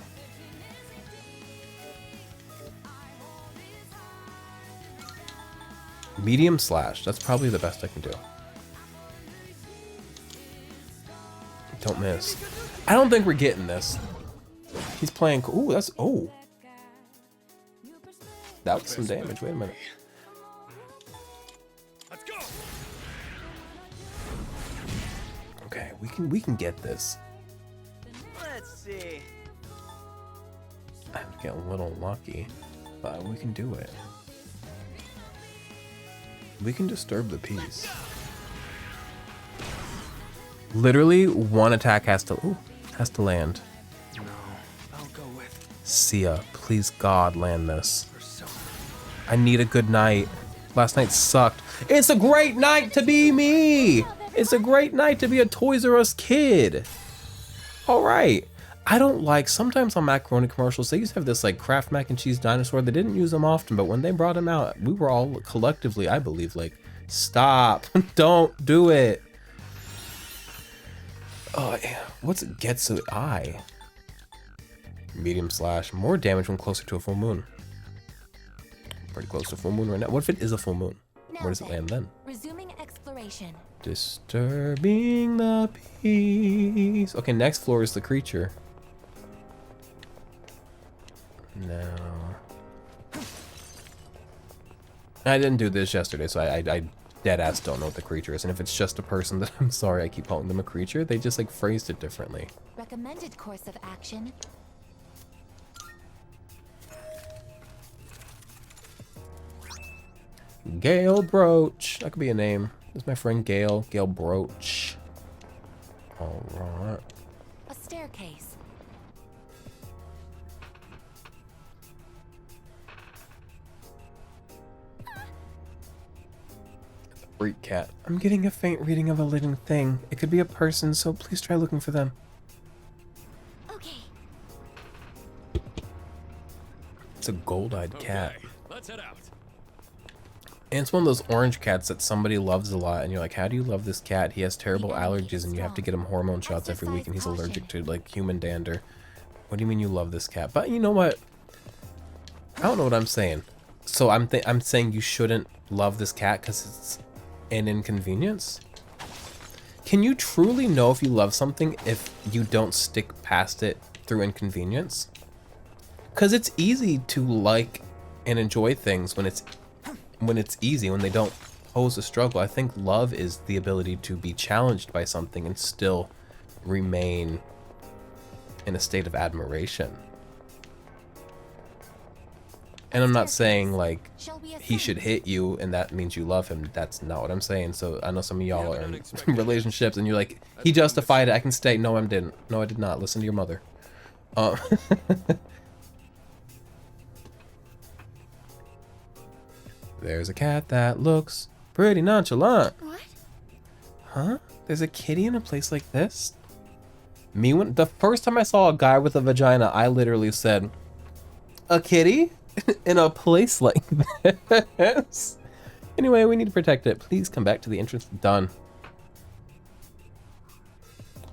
[SPEAKER 1] Medium slash. That's probably the best I can do. Don't miss. I don't think we're getting this. He's playing. Ooh, that's. Oh. That was some damage. Wait a minute.
[SPEAKER 5] Let's go.
[SPEAKER 1] Okay, we can get this.
[SPEAKER 14] Let's see.
[SPEAKER 1] I get a little lucky, but we can do it. We can disturb the peace. Literally, one attack has to land.
[SPEAKER 3] No, I'll go with
[SPEAKER 1] Siaha, please God, land this. I need a good night. Last night sucked. It's a great night to be me. It's a great night to be a Toys R Us kid. All right. I don't like, sometimes on macaroni commercials, they used to have this like Kraft mac and cheese dinosaur. They didn't use them often, but when they brought him out, we were all collectively, I believe, like, stop, don't do it. Oh, what's Getsu Eye? Medium slash, more damage when closer to a full moon. Pretty close to full moon right now. What if it is a full moon? Where does it land then?
[SPEAKER 8] Resuming exploration.
[SPEAKER 1] Disturbing the peace. Okay, next floor is the creature. No. I didn't do this yesterday, so I dead ass don't know what the creature is. And if it's just a person, then I'm sorry I keep calling them a creature. They just like phrased it differently.
[SPEAKER 8] Recommended course of action.
[SPEAKER 1] Gale Broach. That could be a name. This is my friend Gale. Gale Broach. Alright.
[SPEAKER 8] A staircase.
[SPEAKER 1] Freak cat. I'm getting a faint reading of a living thing. It could be a person, so please try looking for them.
[SPEAKER 12] Okay.
[SPEAKER 1] It's a gold-eyed cat.
[SPEAKER 3] Let's head out.
[SPEAKER 1] And it's one of those orange cats that somebody loves a lot, and you're like, how do you love this cat? He has terrible allergies, and you have to get him hormone shots every week, and he's allergic to like human dander. What do you mean you love this cat? But you know what? I don't know what I'm saying. So I'm saying you shouldn't love this cat because it's an inconvenience? Can you truly know if you love something if you don't stick past it through inconvenience? Because it's easy to like and enjoy things when it's easy, when they don't pose a struggle. I think love is the ability to be challenged by something and still remain in a state of admiration. And I'm not saying like he should hit you and that means you love him. That's not what I'm saying. So I know some of y'all are in relationships and you're like, he justified it, I can stay. No, I didn't. No, I did not. Listen to your mother. There's a cat that looks pretty nonchalant.
[SPEAKER 12] What?
[SPEAKER 1] Huh? There's a kitty in a place like this? When the first time I saw a guy with a vagina, I literally said, a kitty? In a place like this? Anyway, we need to protect it. Please come back to the entrance. Done.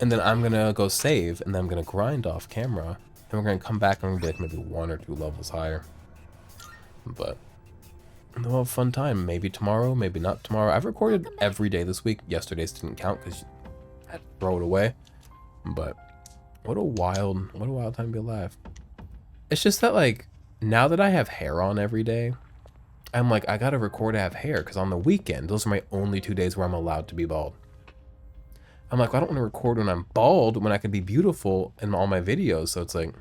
[SPEAKER 1] And then I'm gonna go save, and then I'm gonna grind off camera, and we're gonna come back and we're gonna be like maybe 1 or 2 levels higher. But we'll have a fun time. Maybe tomorrow, maybe not tomorrow. I've recorded every day this week. Yesterday's didn't count because I had to throw it away. But what a wild time to be alive. It's just that like, now that I have hair on every day, I'm like, I gotta record to have hair, because on the weekend, those are my only 2 days where I'm allowed to be bald. I'm like, I don't want to record when I'm bald when I can be beautiful in all my videos. So it's like,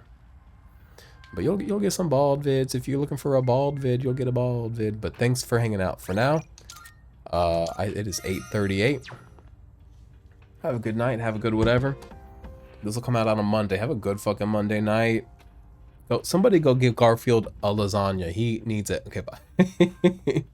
[SPEAKER 1] but you'll get some bald vids. If you're looking for a bald vid, you'll get a bald vid. But thanks for hanging out for now. It is 8:38. Have a good night. Have a good whatever. This will come out on a Monday. Have a good fucking Monday night. Go, somebody go give Garfield a lasagna. He needs it. Okay, bye.